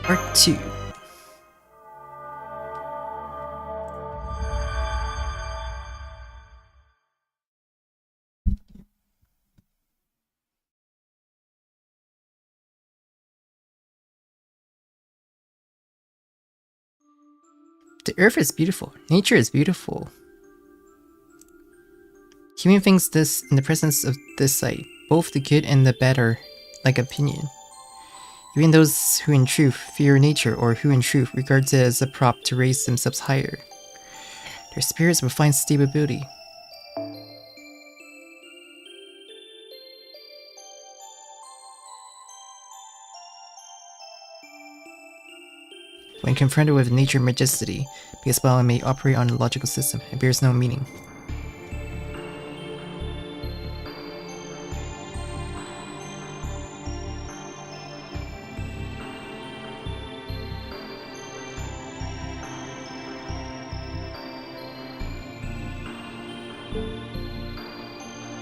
Part 2. The earth is beautiful. Nature is beautiful. Human thinks this in the presence of this sight. Both the good and the bad are like opinion. Even those who in truth fear nature or who in truth regards it as a prop to raise themselves higher. Their spirits will find stability. When confronted with nature majesty, because while it may operate on a logical system, it bears no meaning.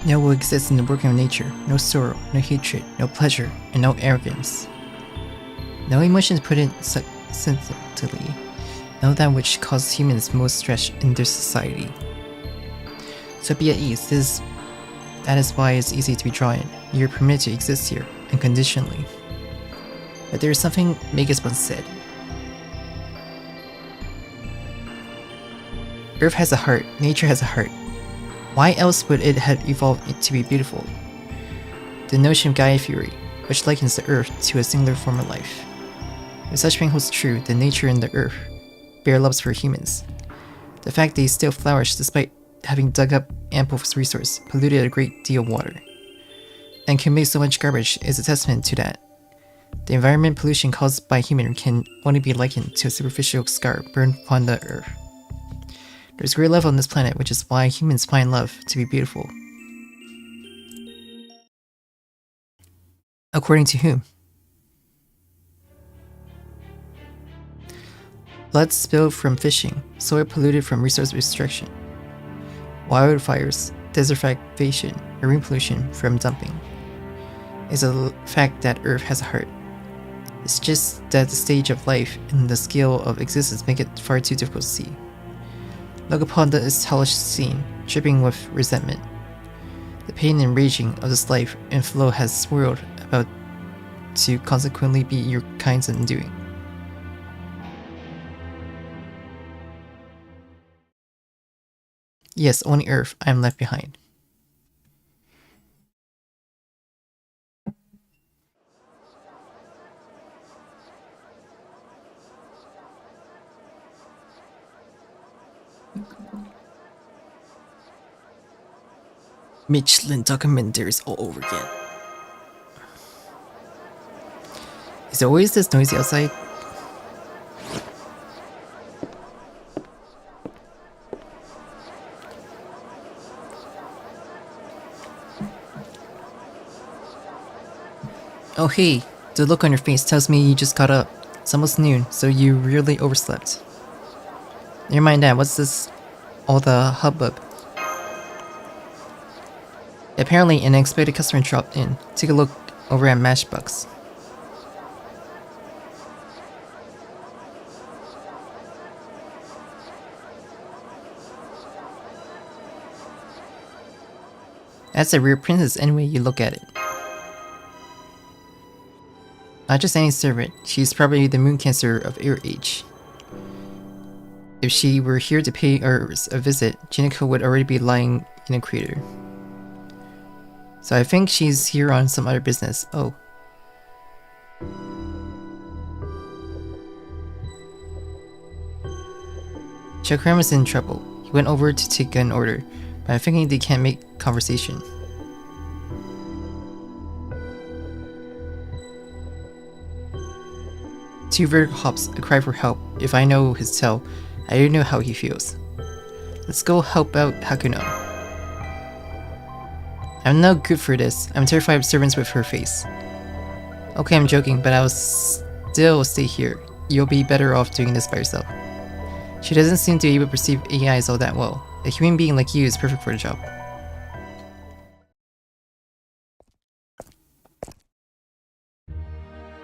No will exist in the working of nature, no sorrow, no hatred, no pleasure, and no arrogance. No emotions put in sensibly, no that which causes humans most stress in their society. So be at ease, that is why it's easy to be drawn in. You are permitted to exist here, unconditionally. But there is something Magus once said. Earth has a heart, nature has a heart. Why else would it have evolved to be beautiful? The notion of Gaia Fury, which likens the earth to a singular form of life. If such thing holds true, then nature and the earth bear loves for humans. The fact they still flourish despite having dug up ample resource, polluted a great deal of water, and can make so much garbage is a testament to that. The environment pollution caused by human can only be likened to a superficial scar burned upon the earth. There's great love on this planet, which is why humans find love to be beautiful. According to whom? Blood spilled from fishing, soil polluted from resource restriction, wildfires, desertification, marine pollution from dumping. It's a fact that Earth has a heart. It's just that the stage of life and the scale of existence make it far too difficult to see. Look upon this hellish scene, dripping with resentment. The pain and raging of this life and flow has swirled about to consequently be your kind's undoing. Yes, only Earth, I am left behind. Michelin documentaries all over again. Is there always this noisy outside? Oh hey, the look on your face tells me you just got up. It's almost noon, so you really overslept. Never mind that, what's this? All the hubbub. Apparently an unexpected customer dropped in. Take a look over at Mashbox. That's a rare princess any way you look at it. Not just any servant, she's probably the moon cancer of our age. If she were here to pay us a visit, Jinako would already be lying in a crater. So I think she's here on some other business. Oh. Chakram is in trouble. He went over to take an order, but I'm thinking they can't make conversation. Two vertical hops, a cry for help. If I know his tale, I don't know how he feels. Let's go help out Hakuno. I'm no good for this. I'm terrified of servants with her face. Okay, I'm joking, but I'll still stay here. You'll be better off doing this by yourself. She doesn't seem to be able to perceive AIs all that well. A human being like you is perfect for the job.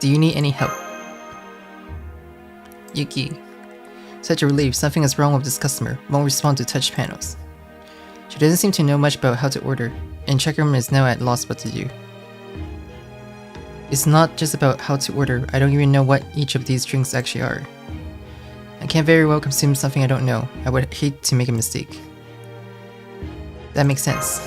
Do you need any help? Yuki. Such a relief, something is wrong with this customer. Won't respond to touch panels. She doesn't seem to know much about how to order, and checkroom is now at loss what to do. It's not just about how to order, I don't even know what each of these drinks actually are. I can't very well consume something I don't know. I would hate to make a mistake. That makes sense.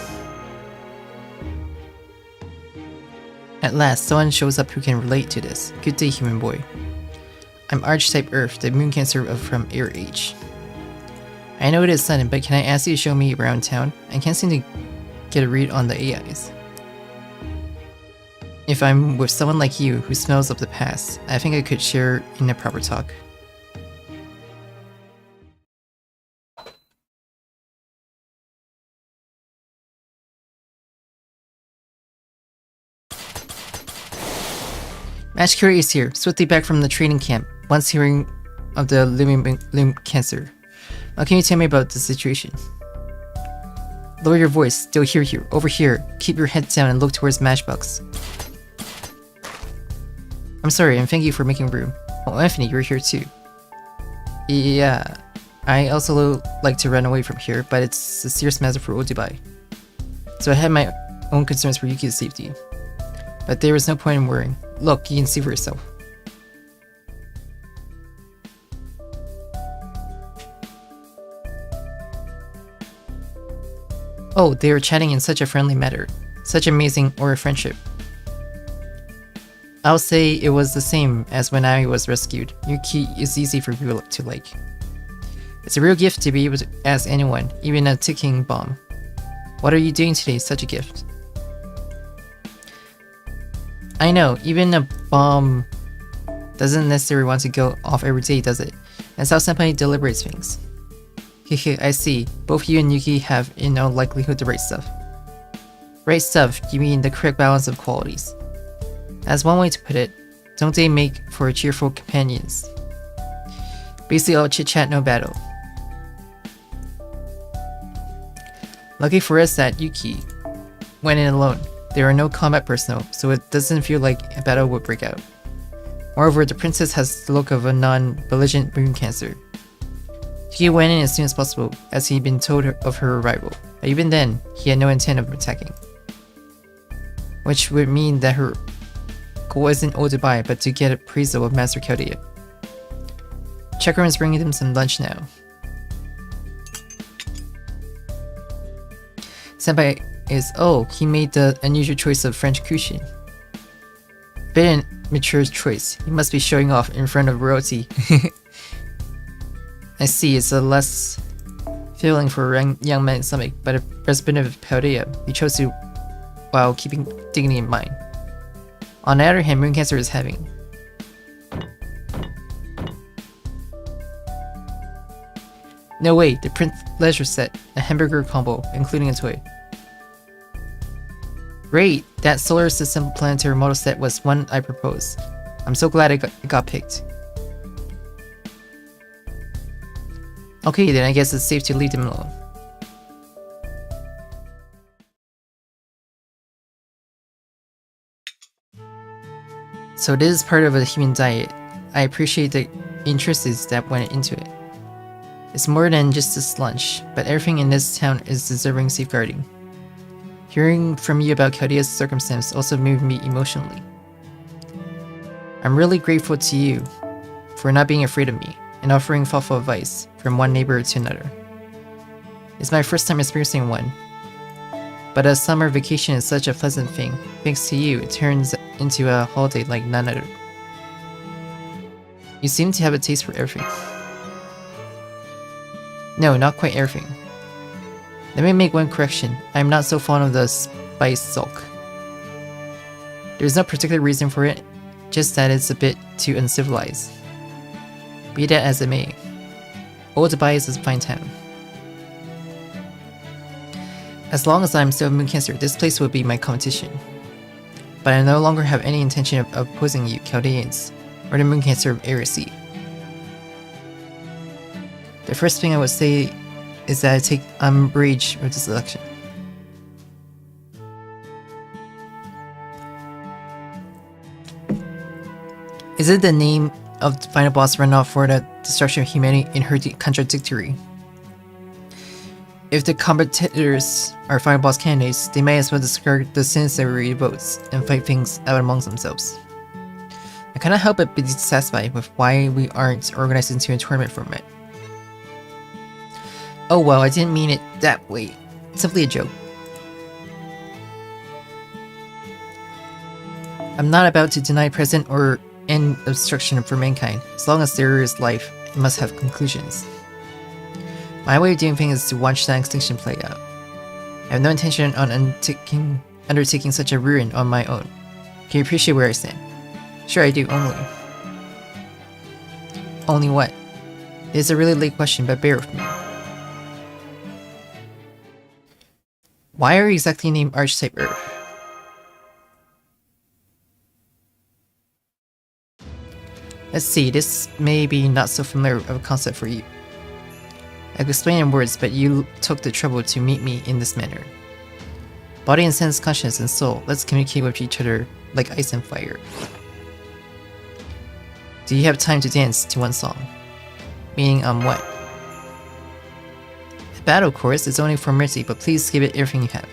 At last, someone shows up who can relate to this. Good day, human boy. I'm Archetype Earth, the moon cancer from Air Age. I know it is sudden, but can I ask you to show me around town? I can't seem to get a read on the AIs. If I'm with someone like you who smells of the past, I think I could share in a proper talk. Match Curie is here, swiftly back from the training camp, once hearing of the loom cancer. Now can you tell me about the situation? Lower your voice, still hear you. Over here, keep your head down and look towards Matchbox. I'm sorry, and thank you for making room. Oh, Anthony, you're here too. Yeah, I also like to run away from here, but it's a serious matter for Odubai. So I had my own concerns for Yuki's safety. But there was no point in worrying. Look, you can see for yourself. Oh, they were chatting in such a friendly manner. Such amazing aura friendship. I'll say it was the same as when I was rescued. Yuki is easy for people to like. It's a real gift to be able to ask anyone, even a ticking bomb. What are you doing today? Such a gift. I know, even a bomb doesn't necessarily want to go off every day, does it? That's how Senpai deliberates things. Hehe, I see. Both you and Yuki have, in all likelihood, the right stuff. Right stuff, you mean the correct balance of qualities. That's one way to put it. Don't they make for cheerful companions? Basically all chit-chat, no battle. Lucky for us that Yuki went in alone. There are no combat personnel, so it doesn't feel like a battle would break out. Moreover, the princess has the look of a non-belligerent moon cancer. He went in as soon as possible, as he'd been told of her arrival, but even then, he had no intent of attacking. Which would mean that her goal isn't Odubai, but to get appraisal of Master Chaldea. Checkroom is bringing them some lunch now. Senpai is, oh, he made the unusual choice of French cuisine. Bit an mature choice. He must be showing off in front of royalty. I see, it's a less filling for a young man's stomach, but a representative of Chaldea, he chose to while keeping dignity in mind. On the other hand, moon cancer is having. No way, the Prince Leisure set, a hamburger combo, including a toy. Great! That solar system planetary model set was one I proposed. I'm so glad it got picked. Okay, then I guess it's safe to leave them alone. So this is part of a human diet. I appreciate the interests that went into it. It's more than just this lunch, but everything in this town is deserving safeguarding. Hearing from you about Chaldea's circumstance also moved me emotionally. I'm really grateful to you for not being afraid of me and offering thoughtful advice from one neighbor to another. It's my first time experiencing one, but a summer vacation is such a pleasant thing. Thanks to you, it turns into a holiday like none other. You seem to have a taste for everything. No, not quite everything. Let me make one correction. I am not so fond of the spiced sulk. There's no particular reason for it, just that it's a bit too uncivilized. Be that as it may, Old Dubai is a fine town. As long as I'm still Moon Cancer, this place will be my competition. But I no longer have any intention of opposing you, Chaldeans, or the Moon Cancer of Aryce. The first thing I would say is that I take umbrage with this election. Is it the name of the final boss runoff for the destruction of humanity inherently contradictory? If the competitors are final boss candidates, they may as well discard the sinister votes and fight things out amongst themselves. I cannot help but be dissatisfied with why we aren't organized into a tournament format. Oh well, I didn't mean it that way. It's simply a joke. I'm not about to deny present or end obstruction for mankind. As long as there is life, it must have conclusions. My way of doing things is to watch that extinction play out. I have no intention on undertaking such a ruin on my own. Can you appreciate where I stand? Sure I do, only. Only what? It is a really late question, but bear with me. Why are you exactly named Archetype Earth? Let's see, this may be not so familiar of a concept for you. I could explain in words, but you took the trouble to meet me in this manner. Body and sense, conscience and soul, let's communicate with each other like ice and fire. Do you have time to dance to one song? Meaning what? A battle chorus is only for mercy, but please give it everything you have.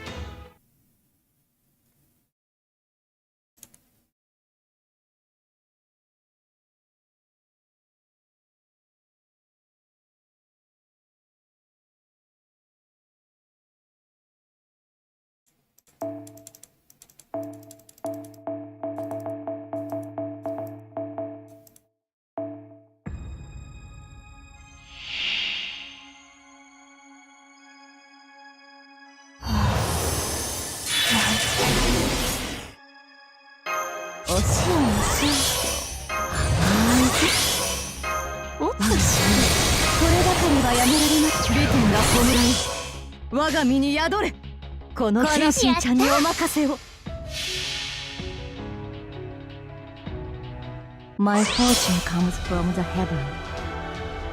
My fortune comes from the heaven.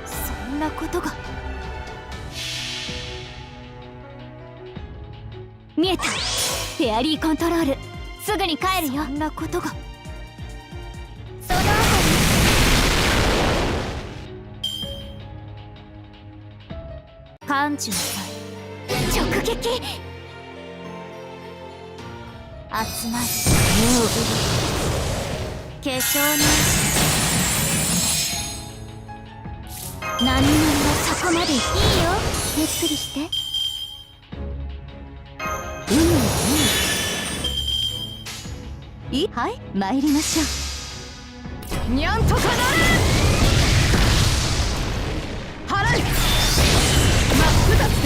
そんなことが見えた。フェアリーコントロール。すぐに帰るよ。そんなことが。そのあたり。感知なさい。直撃。集まる。化粧の何々はそこまでいいよ。ゆっくりして。いいはい参りましょう。にゃんとかなれ。払う。真っ二つで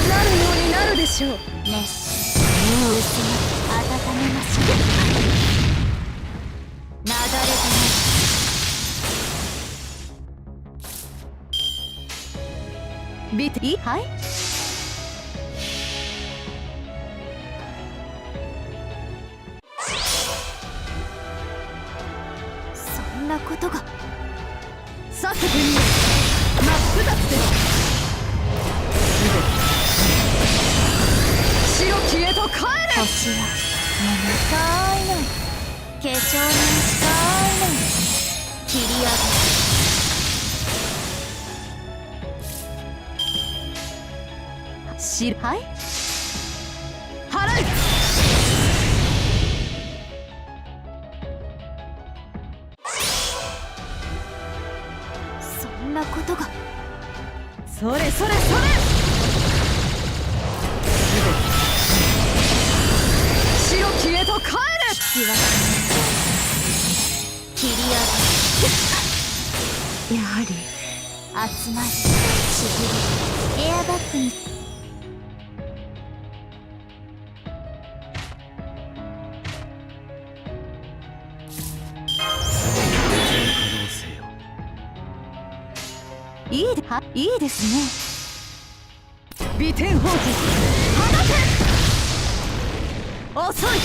なるようになるでしょう。熱心温めましょう。流れてビトいはいそんなことがさせてみよう。真っ二つです白きへと帰れ。星は眠たいの化粧のしたいの切り上げしはい払う。そんなことがそれそれそれ白きへと帰れ。血は切り上げやはり集まりちぎりエアバッグにいいですね。尾天砲器放て。遅い。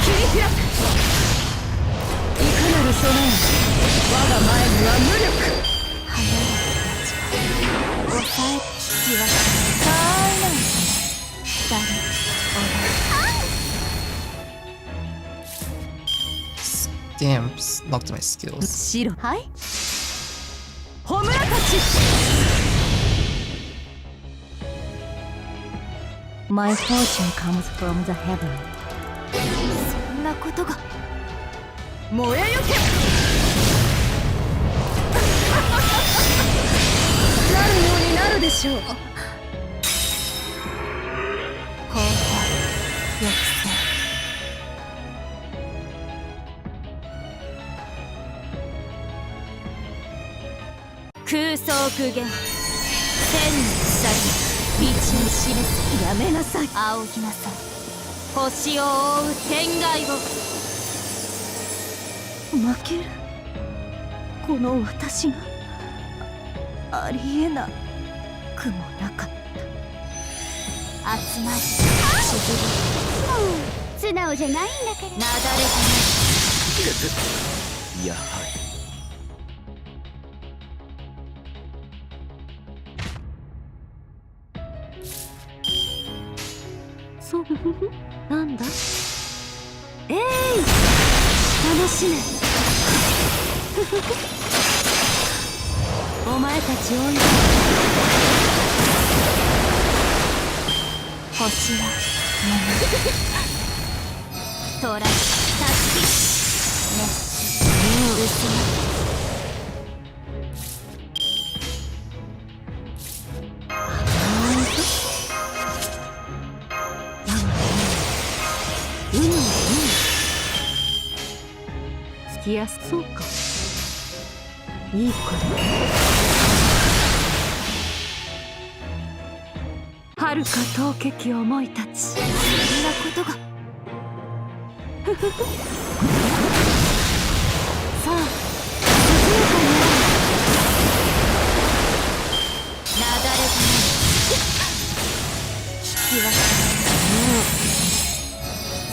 切り開く。いかなる備え我が前には無力。早いたちは抑え気はたいない。二人おら Damn, locked my skills. 白はい。ホムラたち。My fortune comes from the heaven. そんなことが。燃えよけ。なるようになるでしょう。後輩、抑制。空想苦言、千の鎖、道を示す。やめなさい。仰ぎなさい。星を覆う天外を。負ける。この私がありえなくもなかった。集まり、しずり。素直じゃないんだから。なだれじゃない。やはり。なんだ。えい、楽しめ。お前たちおいで。星は眠る。トラたすき熱し薄まつきやすそうか。いい子だ。はるか遠けき思いたち。そんなことが。さあ、涼やかになだれじゃない。引き分け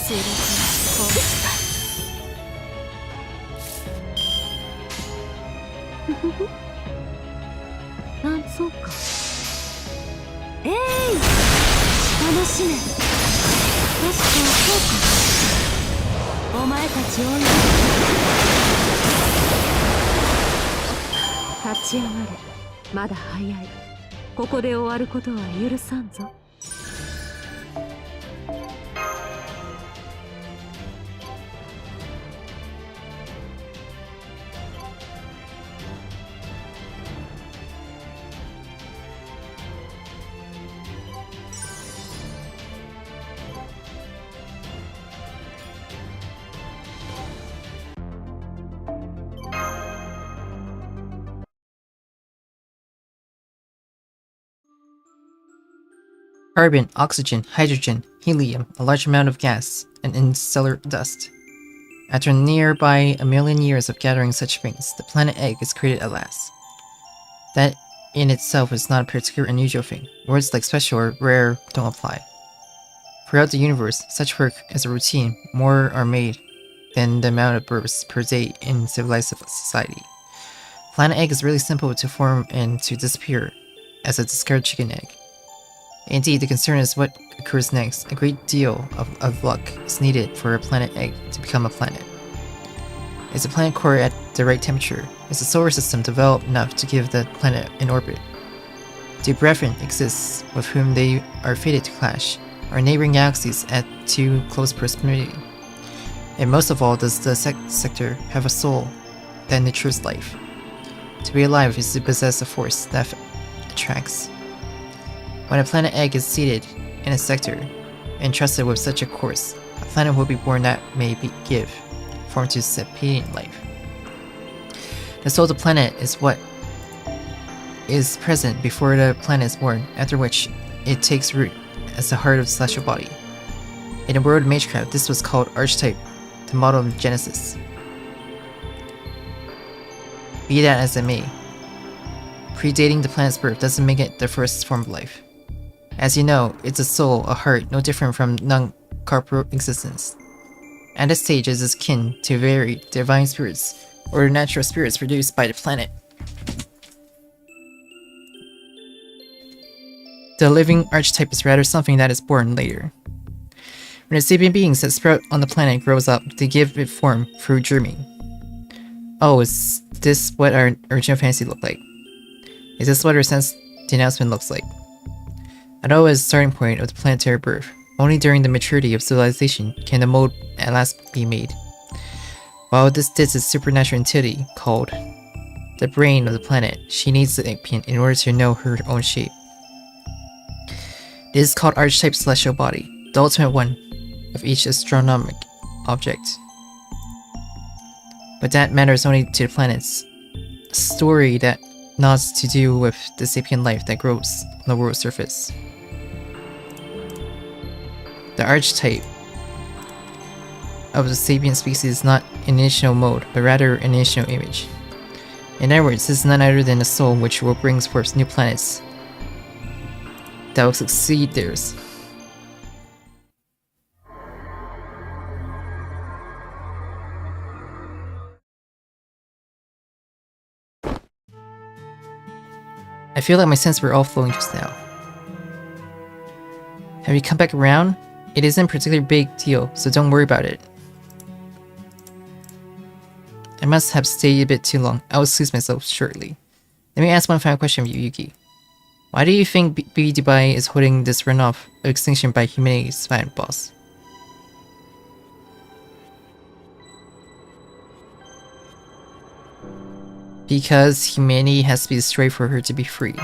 すれてこう。なんそうか。えい、楽しめ。確かそうか。お前たちおいで。立ち上がれ。まだ早い。ここで終わることは許さんぞ。Carbon, oxygen, hydrogen, helium, a large amount of gas, and interstellar dust. After nearby a million years of gathering such things, the planet egg is created at last. That in itself is not a particular unusual thing. Words like special or rare don't apply. Throughout the universe, such work is a routine. More are made than the amount of births per day in civilized society. Planet egg is really simple to form and to disappear, as a discarded chicken egg. Indeed, the concern is what occurs next. A great deal of luck is needed for a planet egg to become a planet. Is the planet core at the right temperature? Is the solar system developed enough to give the planet an orbit? Do brethren exist with whom they are fated to clash? Are neighboring galaxies at too close proximity? And most of all, does the sector have a soul that nurtures life? To be alive is to possess a force that attracts. When a planet egg is seated in a sector, entrusted with such a course, a planet will be born that may give form to sapient life. The soul of the planet is what is present before the planet is born, after which it takes root as the heart of the celestial body. In the world of Magecraft, this was called Archetype, the model of Genesis. Be that as it may, predating the planet's birth doesn't make it the first form of life. As you know, it's a soul, a heart, no different from non-corporeal existence. At this stage, it is kin to very divine spirits, or natural spirits produced by the planet. The living archetype is rather something that is born later. When the sapient beings that sprout on the planet grows up, they give it form through germing, Oh, is this what our original fantasy looked like? Is this what our sense denouncement looks like? Although as a starting point of the planetary birth, only during the maturity of civilization can the mold at last be made. While this is a supernatural entity called the brain of the planet, she needs the Inkpin in order to know her own shape. This is called Archetype Celestial Body, the ultimate one of each astronomic object. But that matters only to the planets. A story that nods to do with the sapient life that grows on the world's surface. The archetype of the sapient species is not an initial mode, but rather an initial image. In other words, this is none other than a soul which will bring forth new planets that will succeed theirs. I feel like my senses were all flowing just now. Have you come back around? It isn't a particularly big deal, so don't worry about it. I must have stayed a bit too long. I'll excuse myself shortly. Let me ask one final question of you, Yuki. Why do you think BB Dubai is holding this runoff of extinction by humanity's final boss? Because humanity has to be destroyed for her to be free.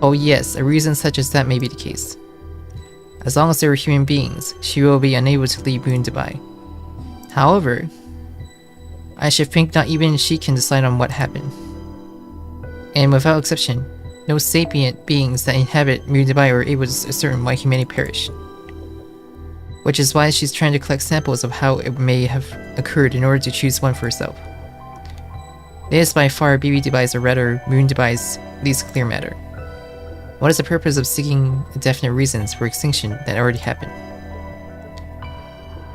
Oh yes, a reason such as that may be the case. As long as there are human beings, she will be unable to leave Moon Dubai. However, I should think not even she can decide on what happened. And without exception, no sapient beings that inhabit Moon Dubai are able to ascertain why humanity perished. Which is why she's trying to collect samples of how it may have occurred in order to choose one for herself. It is by far BB Dubai's, or rather Moon Dubai's, least clear matter. What is the purpose of seeking definite reasons for extinction that already happened?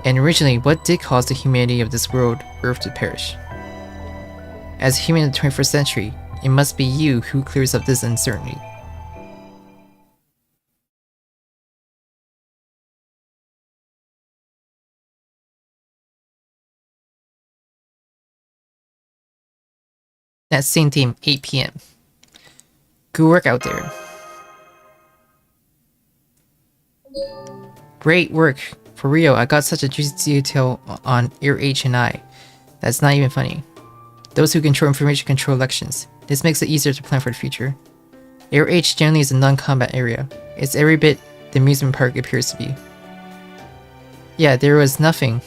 And originally, what did cause the humanity of this world, Earth, to perish? As a human in the 21st century, it must be you who clears up this uncertainty. That same theme, 8 PM. Good work out there. Great work. For real, I got such a juicy detail on ear H and I. That's not even funny. Those who control information control elections. This makes it easier to plan for the future. Area H generally is a non-combat area. It's every bit the amusement park appears to be. Yeah, there was nothing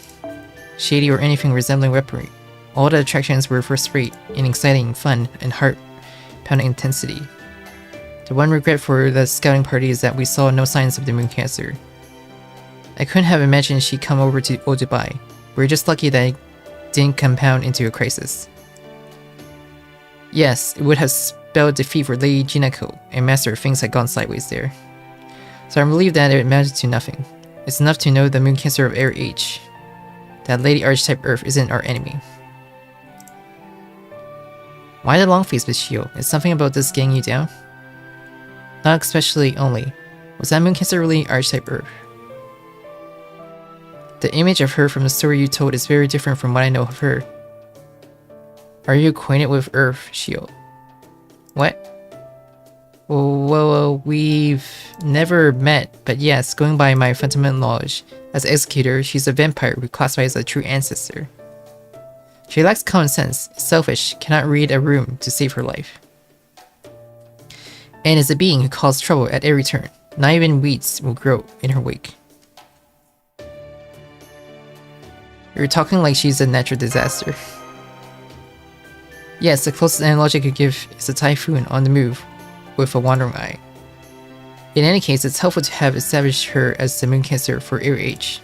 shady or anything resembling weaponry. All the attractions were first rate and exciting, fun, and heart-pounding intensity. The one regret for the scouting party is that we saw no signs of the moon cancer. I couldn't have imagined she'd come over to Old Dubai. We're just lucky that it didn't compound into a crisis. Yes, it would have spelled defeat for Lady Jinako, and Master, things had gone sideways there. So I'm relieved that it amounted to nothing. It's enough to know the moon cancer of Area H. That Lady Archetype Earth isn't our enemy. Why the long face with shield? Is something about this getting you down? Not especially only. Was that moon cancer really Archetype Earth? The image of her from the story you told is very different from what I know of her. Are you acquainted with Earth, Shield? What? Well, we've never met, but yes, going by my fundamental knowledge, as executor, she's a vampire who classifies as a true ancestor. She lacks common sense, is selfish, cannot read a room to save her life. And is a being who causes trouble at every turn. Not even weeds will grow in her wake. You're talking like she's a natural disaster. Yes, the closest analogy I could give is a typhoon on the move with a wandering eye. In any case, it's helpful to have established her as the moon cancer for Area H.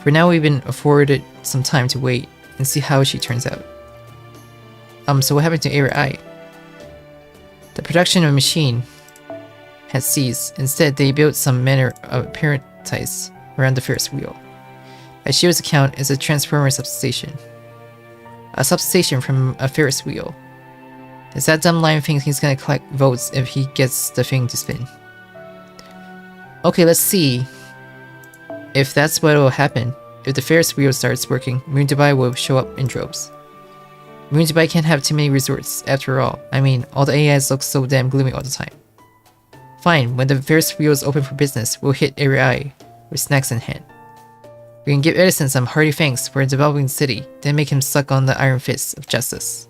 For now, we've been afforded some time to wait and see how she turns out. So what happened to Area I? The production of a machine had ceased. Instead, they built some manner of apparatize around the Ferris wheel. By Shio's account, it's a transformer substation. A substation from a Ferris wheel. Does that dumb lion think he's gonna collect votes if he gets the thing to spin? Okay, let's see if that's what will happen. If the Ferris wheel starts working, Moon Dubai will show up in droves. Moon Dubai can't have too many resorts, after all. I mean, all the AIs look so damn gloomy all the time. Fine, when the Ferris wheel is open for business, we'll hit Area I with snacks in hand. We can give Edison some hearty thanks for developing the city, then make him suck on the iron fist of justice.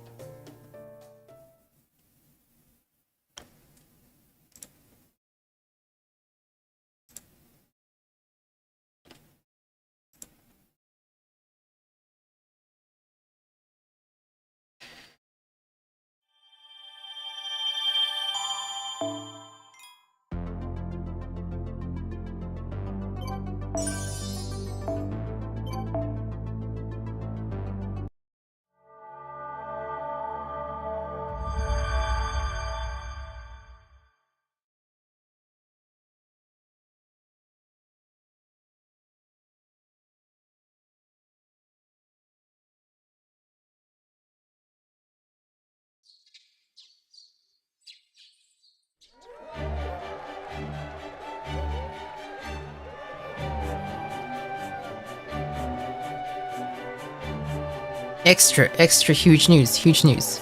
Extra huge news.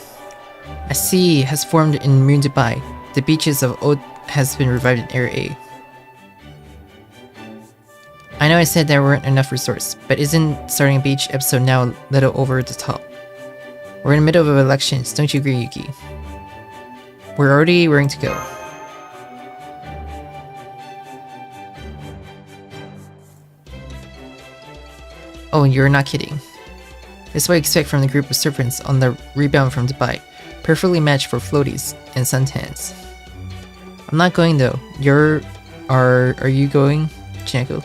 A sea has formed in Moon Dubai. The beaches of Ode has been revived in Area A. I know I said there weren't enough resorts, but isn't starting a beach episode now a little over the top? We're in the middle of elections, don't you agree, Yuki? We're already raring to go. Oh, you're not kidding. This is what I expect from the group of serpents on the rebound from Dubai. Perfectly matched for floaties and suntans. I'm not going though. Are you going, Chineko?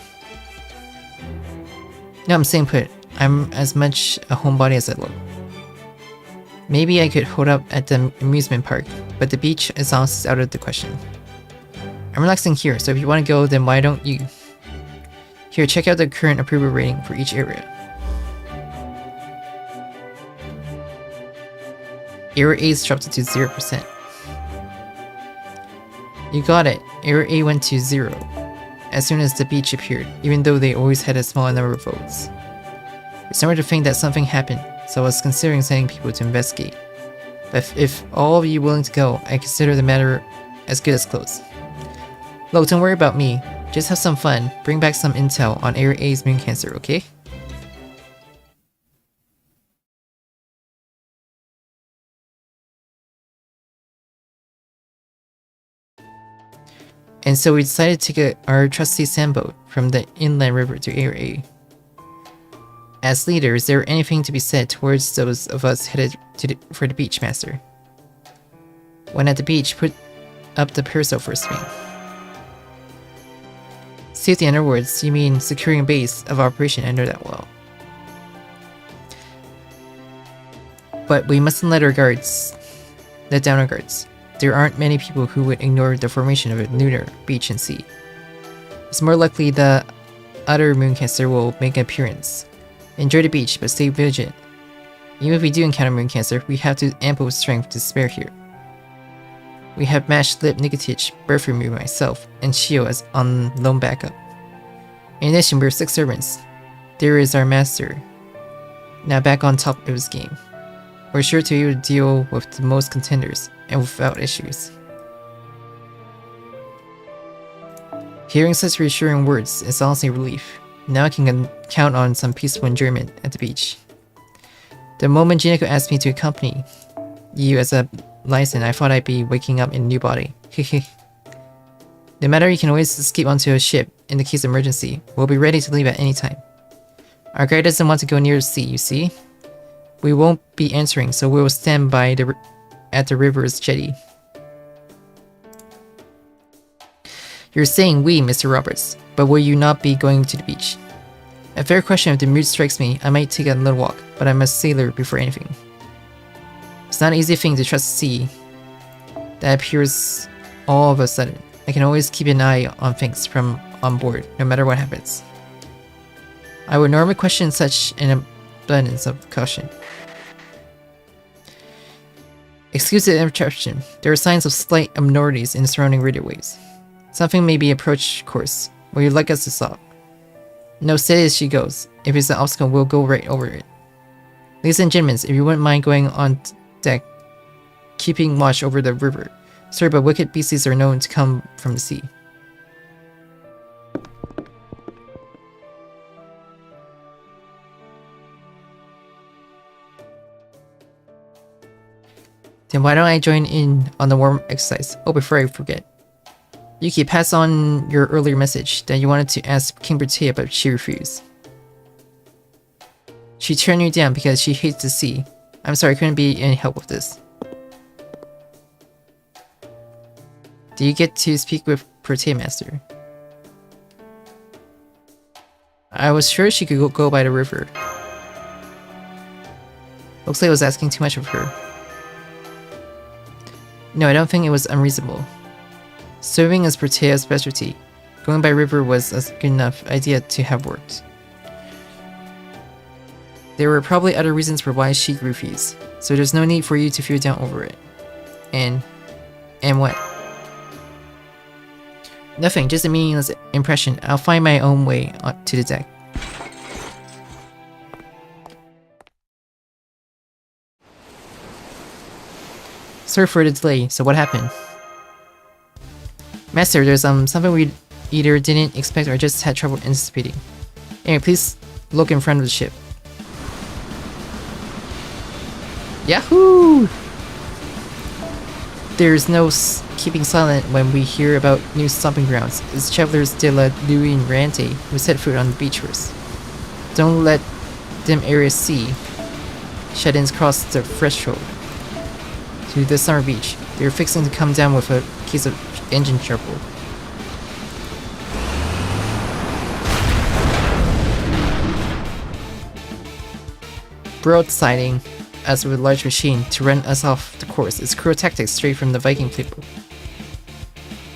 No, I'm staying put. I'm as much a homebody as I look. Maybe I could hold up at the amusement park, but the beach is honestly out of the question. I'm relaxing here, so if you want to go, then why don't you? Here, check out the current approval rating for each area. Area A's dropped to 0%. You got it. Area A went to 0 as soon as the beach appeared, even though they always had a small number of votes. It's somewhere to think that something happened, so I was considering sending people to investigate. But if all of you are willing to go, I consider the matter as good as closed. Look, don't worry about me. Just have some fun. Bring back some intel on Area A's moon cancer, okay? And so we decided to get our trusty sandboat from the inland river to Area A. As leader, is there anything to be said towards those of us headed for the beach, Master? When at the beach, put up the parasol first me. Safety, in other words, you mean securing a base of operation, I know that well. But we mustn't let down our guards. There aren't many people who would ignore the formation of a lunar beach and sea. It's more likely the other moon cancer will make an appearance. Enjoy the beach, but stay vigilant. Even if we do encounter moon cancer, we have ample strength to spare here. We have matched Lip, Nikitich, Berfirmu, myself, and Shio as on lone backup. In addition, we're 6 servants. There is our master, now back on top of his game. We're sure to be able to deal with the most contenders, and without issues. Hearing such reassuring words is honestly a relief. Now I can count on some peaceful enjoyment at the beach. The moment Jineko asked me to accompany you as a license, I thought I'd be waking up in a new body. Hehe. No matter, you can always escape onto a ship in the case of emergency. We'll be ready to leave at any time. Our guy doesn't want to go near the sea, you see? We won't be answering, so we'll stand by at the river's jetty. You're saying we, Mr. Roberts, but will you not be going to the beach? A fair question. If the mood strikes me, I might take a little walk, but I'm a sailor before anything. It's not an easy thing to trust the sea that appears all of a sudden. I can always keep an eye on things from on board, no matter what happens. I would normally question such an abundance of caution. Excuse the interruption. There are signs of slight abnormalities in the surrounding radio waves. Something may be approach course. Will you like us to stop? No, steady as she goes. If it's an obstacle, we'll go right over it. Ladies and gentlemen, if you wouldn't mind going on deck, keeping watch over the river. Sorry, but wicked beasties are known to come from the sea. Then why don't I join in on the warm exercise? Oh, before I forget. Yuki, pass on your earlier message that you wanted to ask King Bertea, but she refused. She turned you down because she hates the sea. I'm sorry, I couldn't be any help with this. Do you get to speak with Bertea, Master? I was sure she could go by the river. Looks like I was asking too much of her. No, I don't think it was unreasonable. Swimming is Bertea's specialty. Going by river was a good enough idea to have worked. There were probably other reasons for why she refused, so there's no need for you to feel down over it. And what? Nothing, just a meaningless impression. I'll find my own way to the deck. Sorry for the delay, so what happened? Master, there's something we either didn't expect or just had trouble anticipating. Anyway, please look in front of the ship. Yahoo! There's no keeping silent when we hear about new stomping grounds. It's Travelers de la Louis Rante who set foot on the beach first. Don't let them areas see shut-ins cross the threshold to the summer beach. They're fixing to come down with a case of engine trouble. Broadsiding us with a large machine to run us off the course is cruel tactics straight from the Viking playbook.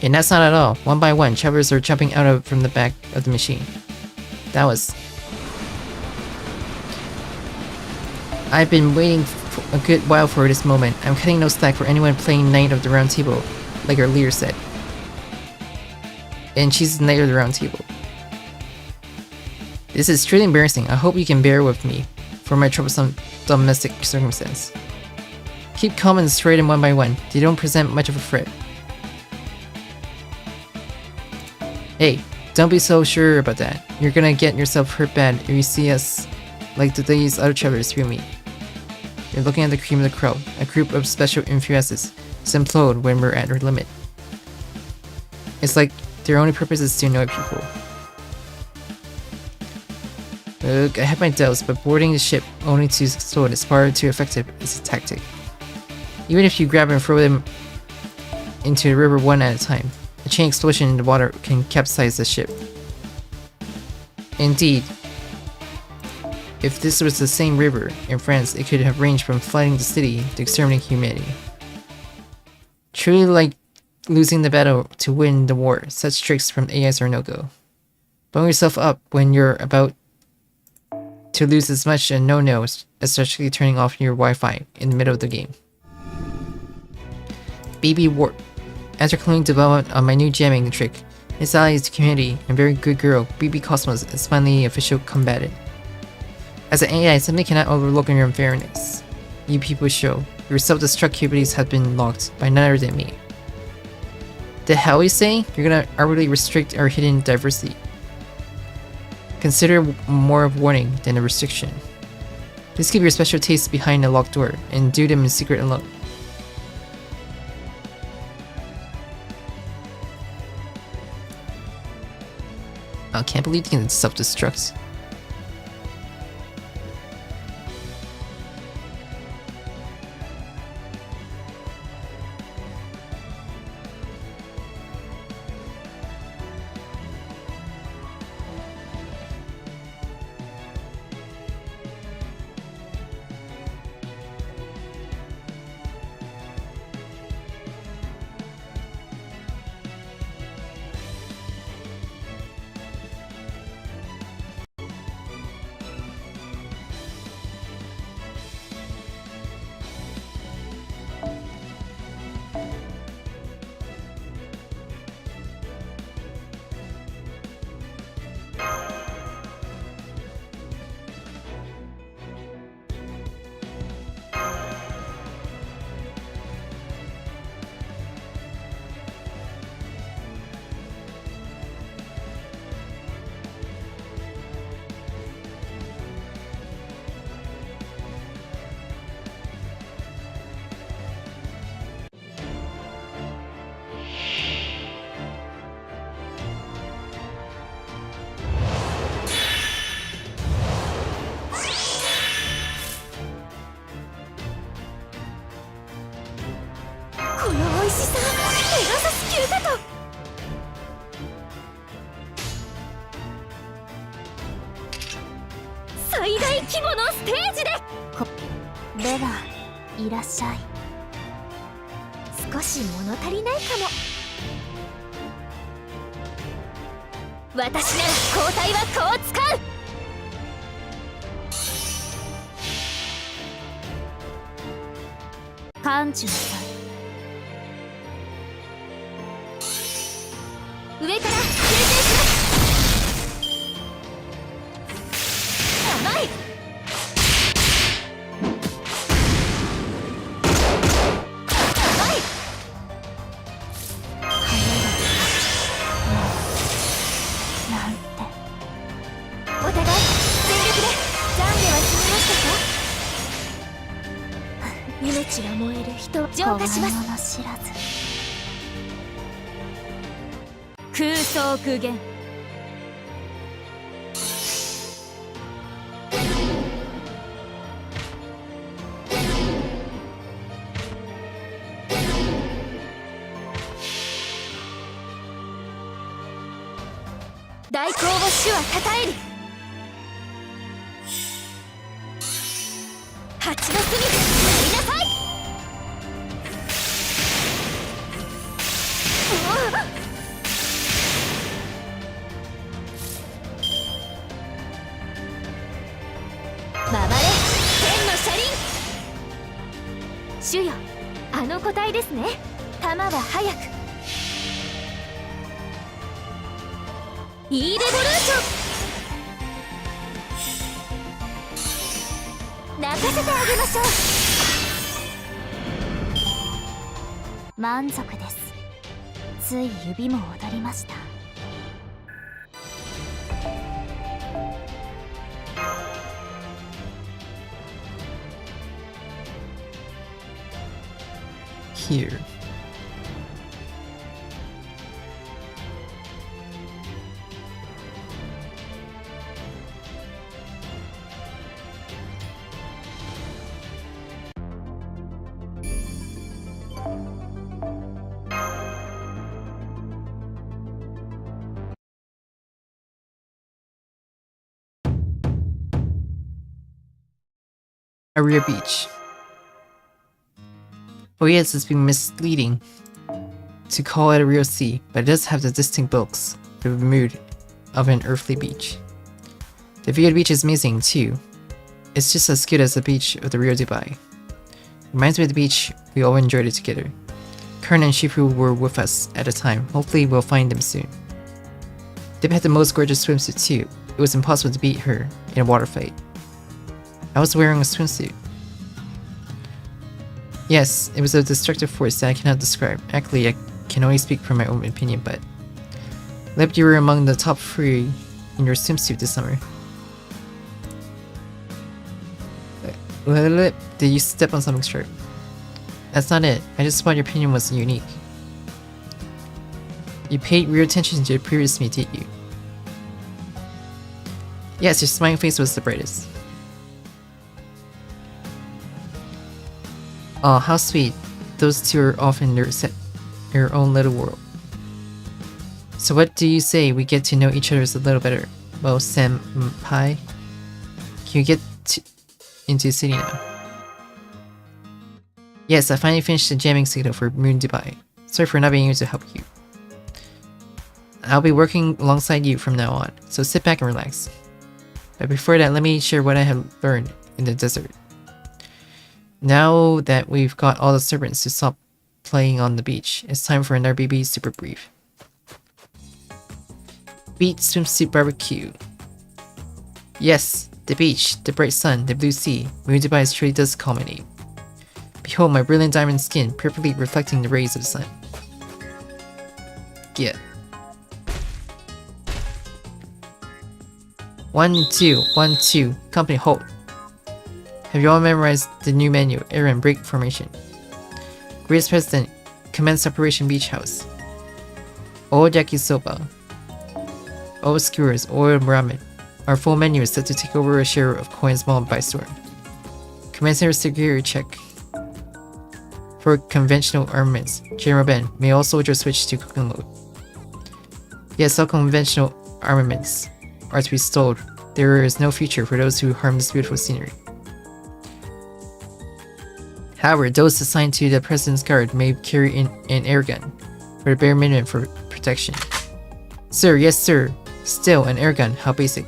And that's not at all. One by one, travelers are jumping out from the back of the machine. That was... I've been waiting for a good while for this moment. I'm cutting no slack for anyone playing Knight of the Round Table, like our leader said. And she's the Knight of the Round Table. This is truly embarrassing. I hope you can bear with me for my troublesome domestic circumstance. Keep calm and straight and one by one. They don't present much of a threat. Hey, don't be so sure about that. You're gonna get yourself hurt bad if you see us like these other travelers we meet. You're looking at the cream of the crowd, a group of special enthusiasts who implode when we're at our limit. It's like their only purpose is to annoy people. Look, I have my doubts, but boarding the ship only to explode is far too effective as a tactic. Even if you grab and throw them into the river one at a time, a chain explosion in the water can capsize the ship. Indeed, if this was the same river in France, it could have ranged from flooding the city to exterminating humanity. Truly like losing the battle to win the war, such tricks from AIs are no-go. Bone yourself up when you're about to lose as much a no-no, especially turning off your Wi-Fi in the middle of the game. Baby Warp. After concluding development on my new jamming trick, Miss Ally's community and very good girl, BB Cosmos, is finally official combatant. As an AI, something cannot overlook your unfairness. You people show. Your self-destruct capabilities have been locked by none other than me. The hell you say? You're gonna arbitrarily restrict our hidden diversity. Consider more of warning than a restriction. Please keep your special tastes behind a locked door, and do them in secret alone. I can't believe you can self-destruct. 最大規模のステージで。では、いらっしゃい。少し物足りないかも。私なら交代はこう使う。館長さん、上から牽制します。甘い。甘い。なんて。お互い全力で懺悔は済みましたか。命が燃える人は浄化します。知らず空想具現。大公募主はたたえる。蜂の巣になりなさい。回れ天の車輪。主よ、あの個体ですね。弾は早く。イーレボリューション。泣かせてあげましょう。満足です。つい指も踊りました。Here. Habriiel Beach. Oh yes, it's been misleading to call it a real sea, but it does have the distinct bulks, the mood of an earthly beach. The view of the beach is amazing too. It's just as good as the beach of the real Dubai. Reminds me of the beach we all enjoyed it together. Kern and Shifu were with us at the time. Hopefully we'll find them soon. Dip had the most gorgeous swimsuit too. It was impossible to beat her in a water fight. I was wearing a swimsuit. Yes, it was a destructive force that I cannot describe. Actually, I can only speak from my own opinion, but... Lip, you were among the top 3 in your swimsuit this summer. Lip, did you step on something sharp? That's not it. I just thought your opinion was unique. You paid real attention to the previous me, did you? Yes, your smiling face was the brightest. Oh, how sweet. Those two are off in their own little world. So what do you say we get to know each other a little better? Well, senpai, can you get into the city now? Yes, I finally finished the jamming signal for Moon Dubai. Sorry for not being able to help you. I'll be working alongside you from now on, so sit back and relax. But before that, let me share what I have learned in the desert. Now that we've got all the serpents to stop playing on the beach, it's time for another BB super brief. Beach swimsuit barbecue. Yes, the beach, the bright sun, the blue sea, Moon Dubai truly does culminate. Behold my brilliant diamond skin, perfectly reflecting the rays of the sun. Get. 1, 2, 1, 2, company hold. Have you all memorized the new menu, error and break formation? Greatest President, commence Operation Beach House. Old yakisoba. Old skewers, oil ramen. Our full menu is set to take over a share of coins mauled by storm. Commencing our security check. For conventional armaments, General Ben, may all soldiers switch to cooking mode. Yes, all conventional armaments are to be stored There is no future for those who harm this beautiful scenery. However, those assigned to the President's Guard may carry an air gun, for the bare minimum for protection. Sir, yes sir. Still, an air gun, how basic.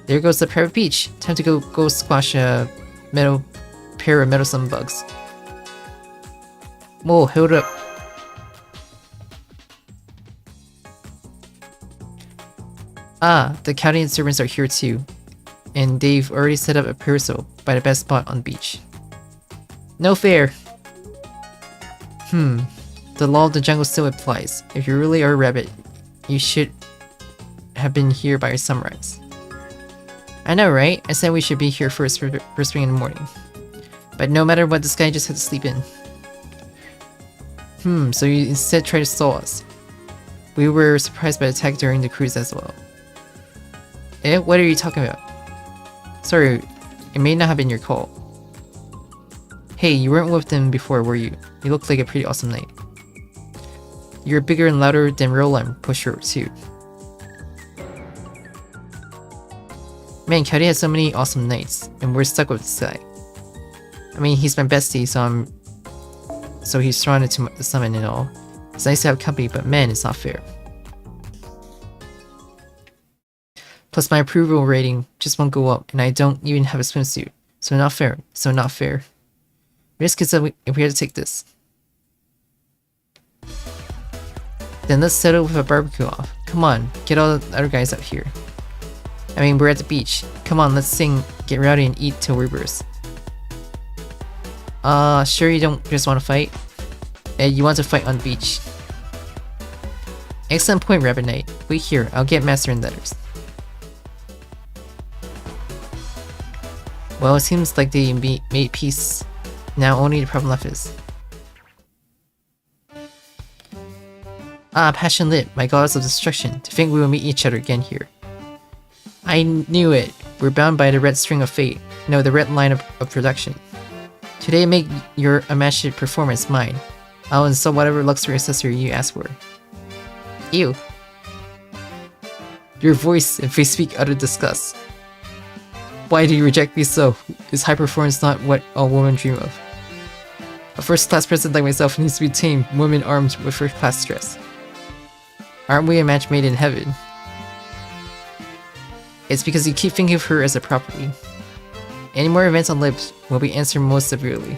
There goes the private beach. Time to go squash a pair of meddlesome bugs. Whoa, hold up. Ah, the county and servants are here too. And they've already set up a parasol by the best spot on the beach. No fair! The law of the jungle still applies. If you really are a rabbit, you should have been here by sunrise. I know, right? I said we should be here first thing in the morning. But no matter what, this guy just had to sleep in. So you instead tried to stall us. We were surprised by the attack during the cruise as well. Eh? What are you talking about? Sorry, it may not have been your call. Hey, you weren't with them before, were you? You look like a pretty awesome knight. You're bigger and louder than Wulan, pusher too. Man, Coyote has so many awesome knights, and we're stuck with this guy. I mean, he's my bestie, so he's drawn into the summon and all. It's nice to have company, but man, it's not fair. Plus my approval rating just won't go up, and I don't even have a swimsuit. So not fair. So not fair. Risk is that we have to take this. Then let's settle with a barbecue off. Come on, get all the other guys out here. I mean, we're at the beach. Come on, let's sing, get rowdy, and eat till we burst. Sure you don't just want to fight? You want to fight on the beach. Excellent point, Rabbit Knight. Wait here, I'll get Master in letters. Well, it seems like they made peace. Now only the problem left is... Ah, passion lit, my goddess of destruction. To think we will meet each other again here. I knew it. We're bound by the red string of fate. No, the red line of production. Today make your immaculate performance mine. I'll install whatever luxury accessory you ask for. Ew. Your voice and face speak utter disgust. Why do you reject me so? Is high performance not what all women dream of? A first-class president like myself needs to be tamed, women armed with first-class stress. Aren't we a match made in heaven? It's because you keep thinking of her as a property. Any more events on lips will be answered most severely.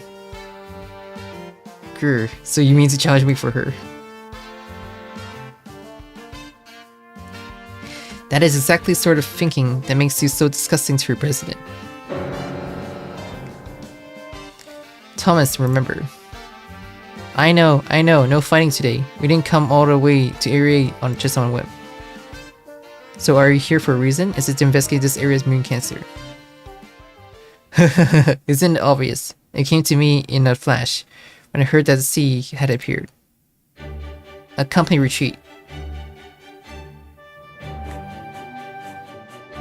Grr, so you mean to challenge me for her? That is exactly the sort of thinking that makes you so disgusting to your president. Thomas, remember. I know, no fighting today. We didn't come all the way to Area just on a whim. So are you here for a reason? Is it to investigate this area's moon cancer? Isn't it obvious? It came to me in a flash when I heard that the sea had appeared. A company retreat.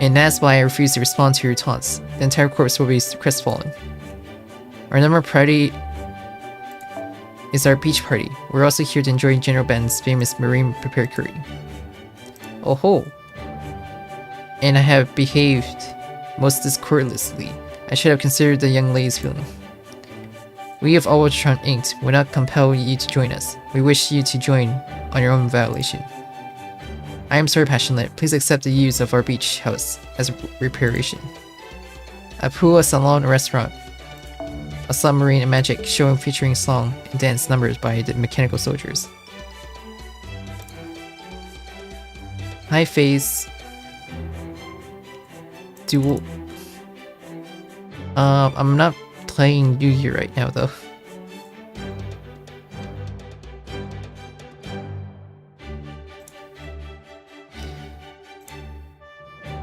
And that's why I refuse to respond to your taunts. The entire corps will be crestfallen. Our number one priority is our beach party. We're also here to enjoy General Ben's famous marine prepared curry. Oh ho! And I have behaved most discourteously. I should have considered the young lady's feeling. We of Ultron Inc. will not compel you to join us. We wish you to join on your own violation. I am sorry, Passionate. Please accept the use of our beach house as a reparation. A pool, a salon, a restaurant, a submarine, and magic show featuring song and dance numbers by the mechanical soldiers. Hi, Phase. Duel. I'm not playing Yu-Gi-Oh right now, though.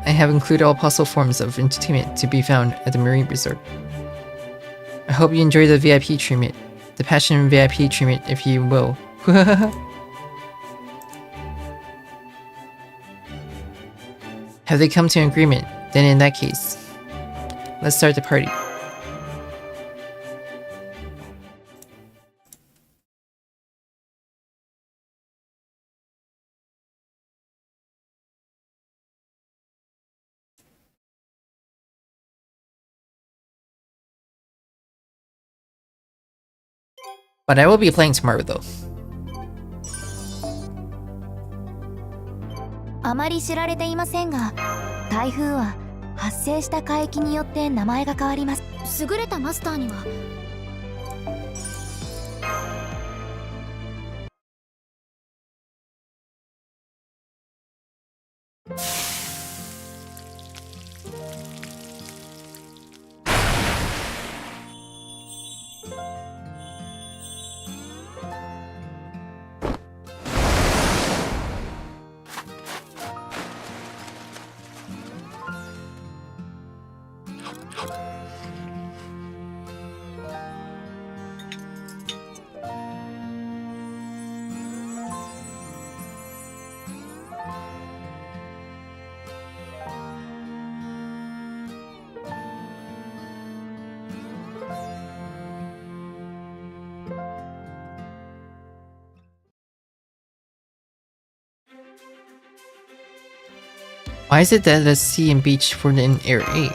I have included all possible forms of entertainment to be found at the Marine Resort. I hope you enjoy the VIP treatment. The Passion VIP treatment, if you will. Have they come to an agreement? Then in that case, let's start the party. But I will be playing tomorrow though. あまり知られていませんが、台風は発生した海域によって名前が変わります。優れたマスターにはWhy is it that the sea and beach formed in Area A?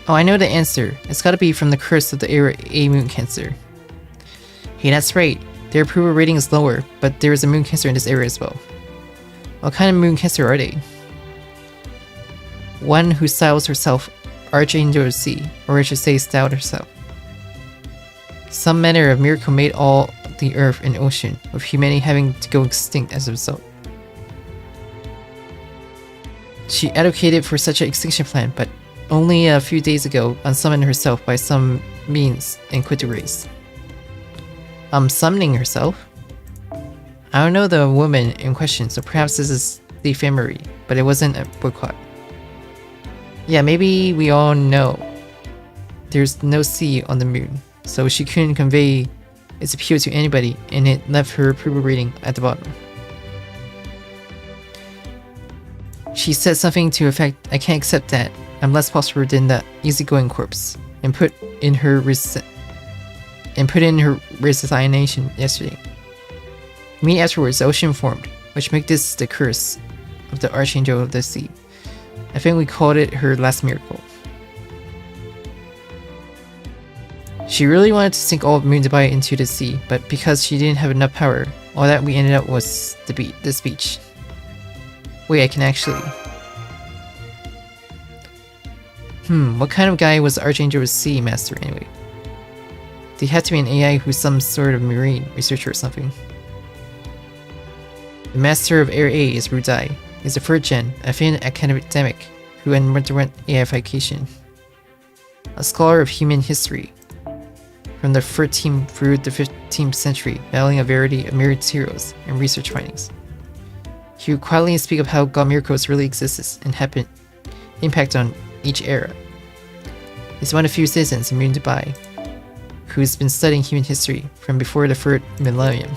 Oh, I know the answer. It's gotta be from the curse of the Area A moon cancer. Hey, that's right. Their approval rating is lower, but there is a moon cancer in this area as well. What kind of moon cancer are they? One who styles herself Archangel of Sea, or I should say styled herself. Some manner of miracle made all the earth and ocean, with humanity having to go extinct as a result. She advocated for such an extinction plan, but only a few days ago unsummoned herself by some means and quit the race. Summoning herself? I don't know the woman in question, so perhaps this is the ephemery, but it wasn't a boycott. Yeah, maybe we all know there's no sea on the moon, so she couldn't convey its appeal to anybody, and it left her approval rating at the bottom. She said something to the effect, "I can't accept that. I'm less possible than that easygoing corpse," and put in her resignation yesterday. Immediately afterwards, the ocean formed, which made this the curse of the Archangel of the Sea. I think we called it her last miracle. She really wanted to sink all of Moon Dubai into the sea, but because she didn't have enough power, all that we ended up was this beach. Wait, I can actually... what kind of guy was Archangel of the Sea Master anyway? They had to be an AI who's some sort of marine researcher or something. The master of Area A is Rudai. He's a 3rd gen, a Finnish academic who underwent AIification. A scholar of human history from the 13th through the 15th century, battling a variety of myriad heroes and research findings. He would quietly speak of how God miracles really exist and have an impact on each era. He's one of the few citizens in Moon Dubai who's been studying human history from before the 3rd millennium.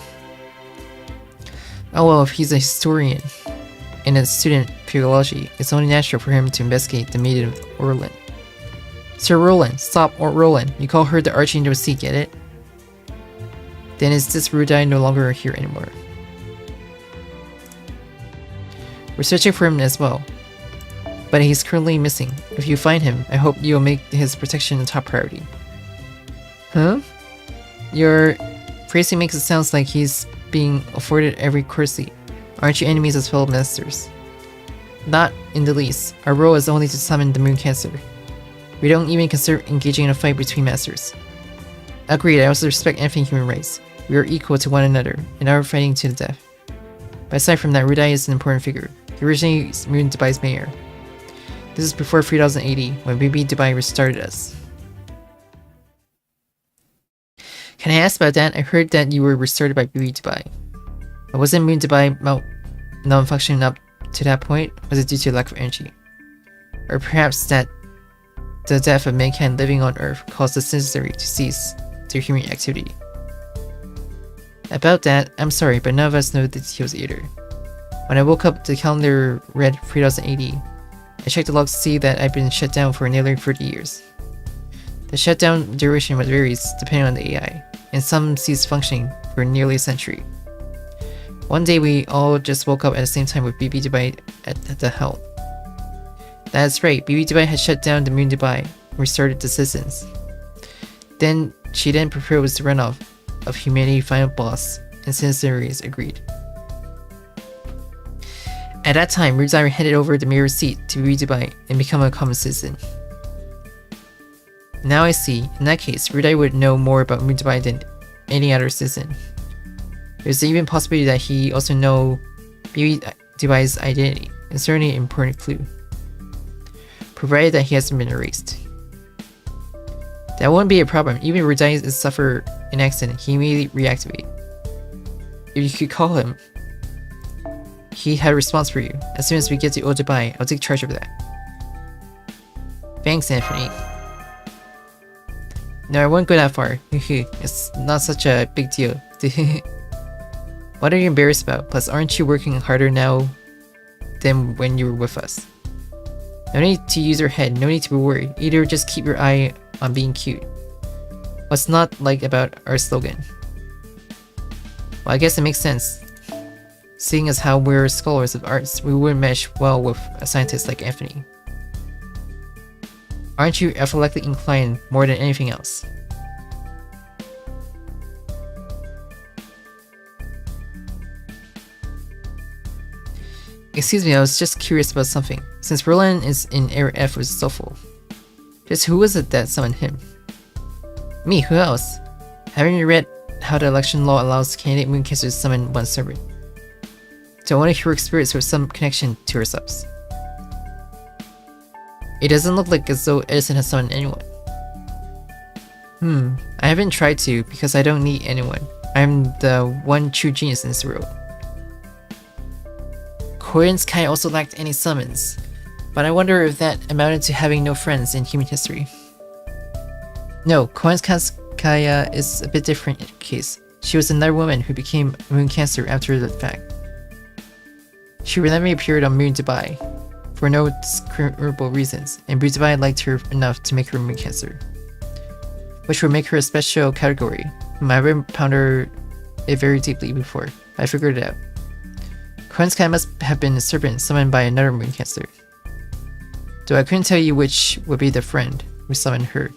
Oh well, if he's a historian and a student of philology, it's only natural for him to investigate the maiden of Orlan. Sir Roland, stop, or Roland. You call her the Archangel of the Sea, get it? Then is this Rudai no longer here anymore? We're searching for him as well, but he's currently missing. If you find him, I hope you'll make his protection a top priority. Huh? Your phrasing makes it sound like he's being afforded every courtesy. Aren't you enemies as fellow masters? Not in the least. Our role is only to summon the moon cancer. We don't even consider engaging in a fight between masters. Agreed, I also respect anything human race. We are equal to one another, and are fighting to the death. But aside from that, Rudai is an important figure. He originally is Moon Dubai's mayor. This is before 3080, when BB Dubai restarted us. Can I ask about that? I heard that you were restarted by BB Dubai. But wasn't Moon Dubai non-functioning up to that point? Was it due to lack of energy? Or perhaps that the death of mankind living on Earth caused the Sinistery to cease their human activity? About that, I'm sorry, but none of us know the details either. When I woke up, the calendar read 3080. I checked the logs to see that I've been shut down for nearly 30 years. The shutdown duration varies depending on the AI, and some ceased functioning for nearly a century. One day we all just woke up at the same time with BB Dubai at the helm. That's right, BB Dubai had shut down the Moon Dubai and restarted the citizens. Then She then proposed the runoff of humanity's final boss, and citizens agreed. At that time, Rudai handed over the mayor's seat to Dubai and become a common citizen. Now I see, in that case, Rudai would know more about Dubai than any other citizen. There's even possibility that he also know Dubai's identity, and certainly an important clue, provided that he hasn't been erased. That won't be a problem. Even if Rudai is suffer an accident, he immediately reactivate. If you could call him, he had a response for you. As soon as we get to Old Dubai, I'll take charge of that. Thanks, Anthony. No, I won't go that far. It's not such a big deal. What are you embarrassed about? Plus, aren't you working harder now than when you were with us? No need to use your head, no need to be worried. Either just keep your eye on being cute. What's not like about our slogan? Well, I guess it makes sense. Seeing as how we're scholars of arts, we wouldn't mesh well with a scientist like Anthony. Aren't you athletically inclined more than anything else? Excuse me, I was just curious about something. Since Wulan is in Area F with Soulful, just who was it that summoned him? Me, who else? Haven't you read how the election law allows candidate mooncasters to summon one servant? So only heroic spirits with some connection to her subs. It doesn't look like as though Edison has summoned anyone. I haven't tried to because I don't need anyone. I'm the one true genius in this world. MahdeenSky also lacked any summons, but I wonder if that amounted to having no friends in human history. No, MahdeenSky is a bit different case. She was another woman who became Moon Cancer after the fact. She randomly appeared on Moon Dubai for no discernible reasons, and Moon Dubai liked her enough to make her Moon Cancer, which would make her a special category. I haven't pondered it very deeply before, but I figured it out. MahdeenSky must have been a serpent summoned by another Moon Cancer, though I couldn't tell you which would be the friend who summoned her.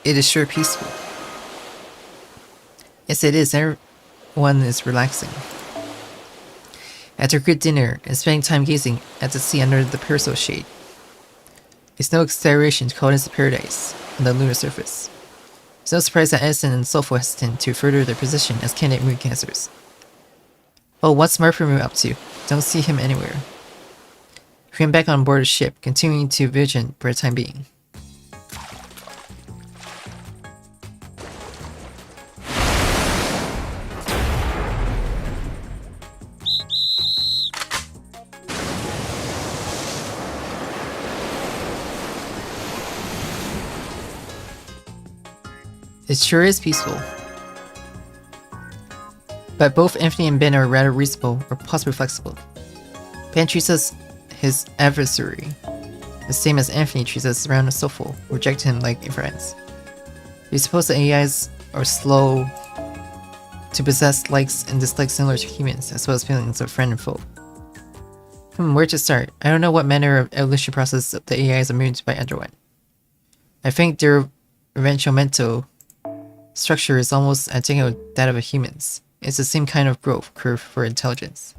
It is sure peaceful. Yes, it is. Everyone is relaxing. After a good dinner and spending time gazing at the sea under the parasol shade, it's no exaggeration to call this a paradise on the lunar surface. It's no surprise that Edison and Soulful hesitant to further their position as candidate moon cancers. Oh, what's mrfluffey up to? Don't see him anywhere. He went back on board the ship, continuing to vigilant for the time being. It sure is peaceful. But both Anthony and Ben are rather reasonable or possibly flexible. Ben treats us his adversary, the same as Anthony treats us around the Soulful, reject him like friends. We suppose the AIs are slow to possess likes and dislikes similar to humans, as well as feelings of friend and foe. Where to start? I don't know what manner of evolution process the AIs are moved to by underwent. I think their eventual mental structure is almost identical with that of humans. It's the same kind of growth curve for intelligence.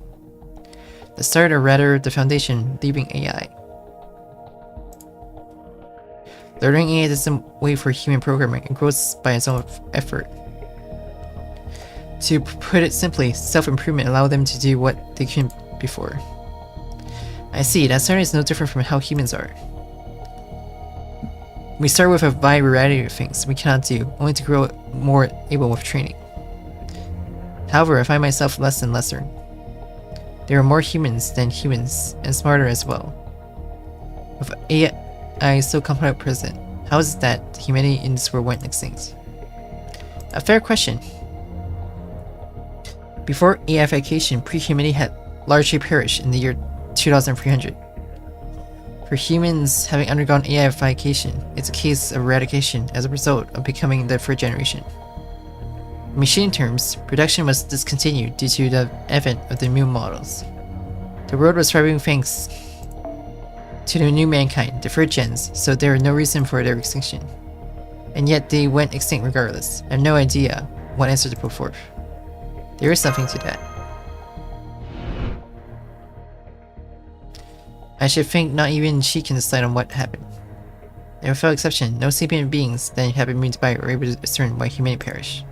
The start, or rather the foundation, leaving AI. Learning AI doesn't wait for human programming, it grows by its own effort. To put it simply, self-improvement allows them to do what they couldn't before. I see, that certainly is no different from how humans are. We start with a wide variety of things we cannot do, only to grow more able with training. However, I find myself less and lesser. There are more humans than humans, and smarter as well. With AI so complex present, how is it that humanity in this world went extinct? A fair question. Before AIification, pre-humanity had largely perished in the year 2300. For humans having undergone AIification, it's a case of eradication as a result of becoming the third generation. In machine terms, production was discontinued due to the advent of the new models. The world was thriving thanks to the new mankind, the third gens, so there was no reason for their extinction. And yet they went extinct regardless. I have no idea what answer to put forth. There is something to that. I should think not even she can decide on what happened. And without exception, no sapient beings that have been moved by are able to discern why humanity perished.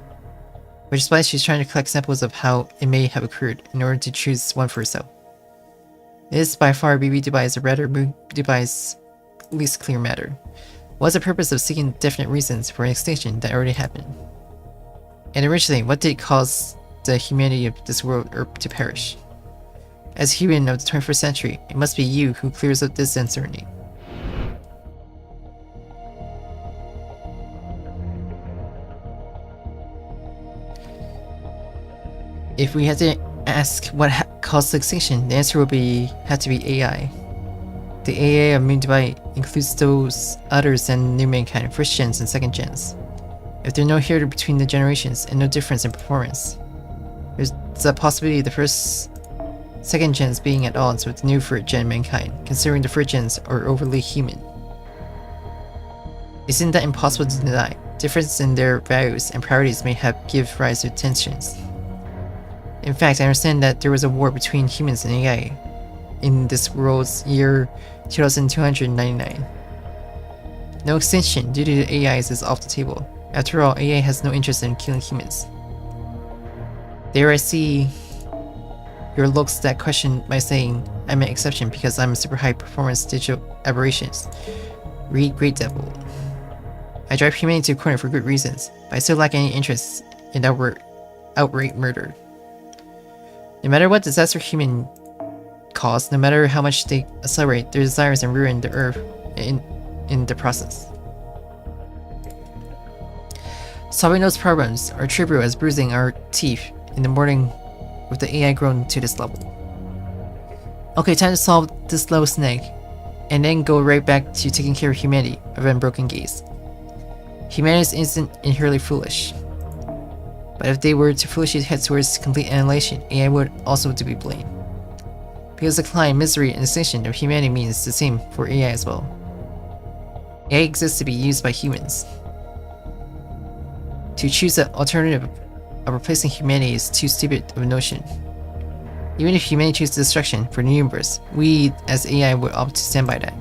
Which is why she's trying to collect samples of how it may have occurred in order to choose one for herself. This by far BB Dubai's or rather Mu Dubai's least clear matter. What's the purpose of seeking definite reasons for an extinction that already happened? And originally, what did cause the humanity of this world to perish? As human of the 21st century, it must be you who clears up this uncertainty. If we had to ask what caused the extinction, the answer would have to be AI. The AI of Moon Dubai includes those others than new mankind, first gens and second gens. If there's no here between the generations and no difference in performance, there's a possibility the second gens being at odds with the new third gen mankind, considering the third gens are overly human. Isn't that impossible to deny? Difference in their values and priorities may give rise to tensions. In fact, I understand that there was a war between humans and AI in this world's year 2299. No extinction due to the AIs is off the table. After all, AI has no interest in killing humans. There I see your looks that question my saying I'm an exception because I'm a super high performance digital aberrations. Read Great Devil. I drive humanity to a corner for good reasons, but I still lack any interest in outright murder. No matter what disaster human cause, no matter how much they accelerate their desires and ruin the earth in the process. Solving those problems are trivial as bruising our teeth in the morning with the AI grown to this level. Okay, time to solve this low snag, and then go right back to taking care of humanity of unbroken gaze. Humanity isn't inherently foolish. But if they were to foolishly head towards complete annihilation, AI would also to be blamed. Because decline, misery, and extinction of humanity means the same for AI as well. AI exists to be used by humans. To choose the alternative of replacing humanity is too stupid of a notion. Even if humanity chooses destruction for the universe, we as AI would opt to stand by that.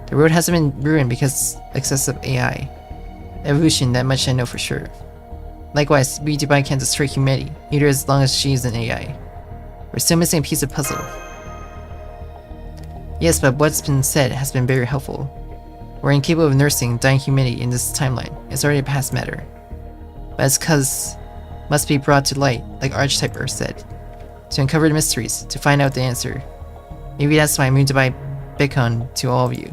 The world hasn't been ruined because excessive AI. Evolution, that much I know for sure. Likewise, we Dubai can't destroy humanity, neither as long as she is an AI. We're still missing a piece of puzzle. Yes, but what's been said has been very helpful. We're incapable of nursing dying humanity in this timeline. It's already a past matter. But it's cause must be brought to light, like Archetype said, to uncover the mysteries, to find out the answer. Maybe that's why I moved Dubai beckon to all of you.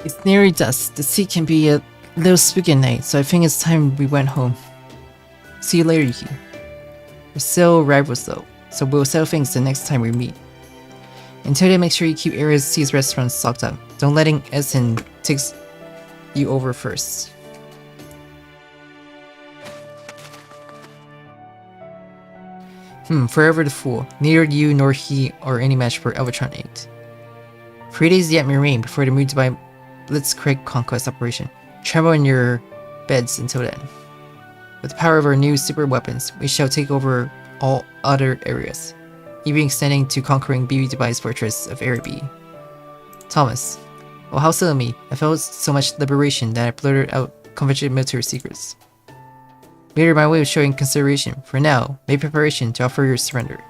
It's nearly dusk. The sea can be a little spooky at night, so I think it's time we went home. See you later, Yuki. We're still rivals though, so we'll settle things the next time we meet. Until then, make sure you keep Area's Sea's restaurants stocked up. Don't letting Essen take you over first. Forever the Fool. Neither you nor he are any match for Elvatron 8. 3 days yet remain before the move to buy Blitzkrieg conquest operation. Tremble in your beds until then. With the power of our new super weapons, we shall take over all other areas. even extending to conquering BB Dubai's fortress of Araby. Thomas. Well, how silly of me. I felt so much liberation that I blurted out conventional military secrets. Later, my way of showing consideration, for now, made preparation to offer your surrender.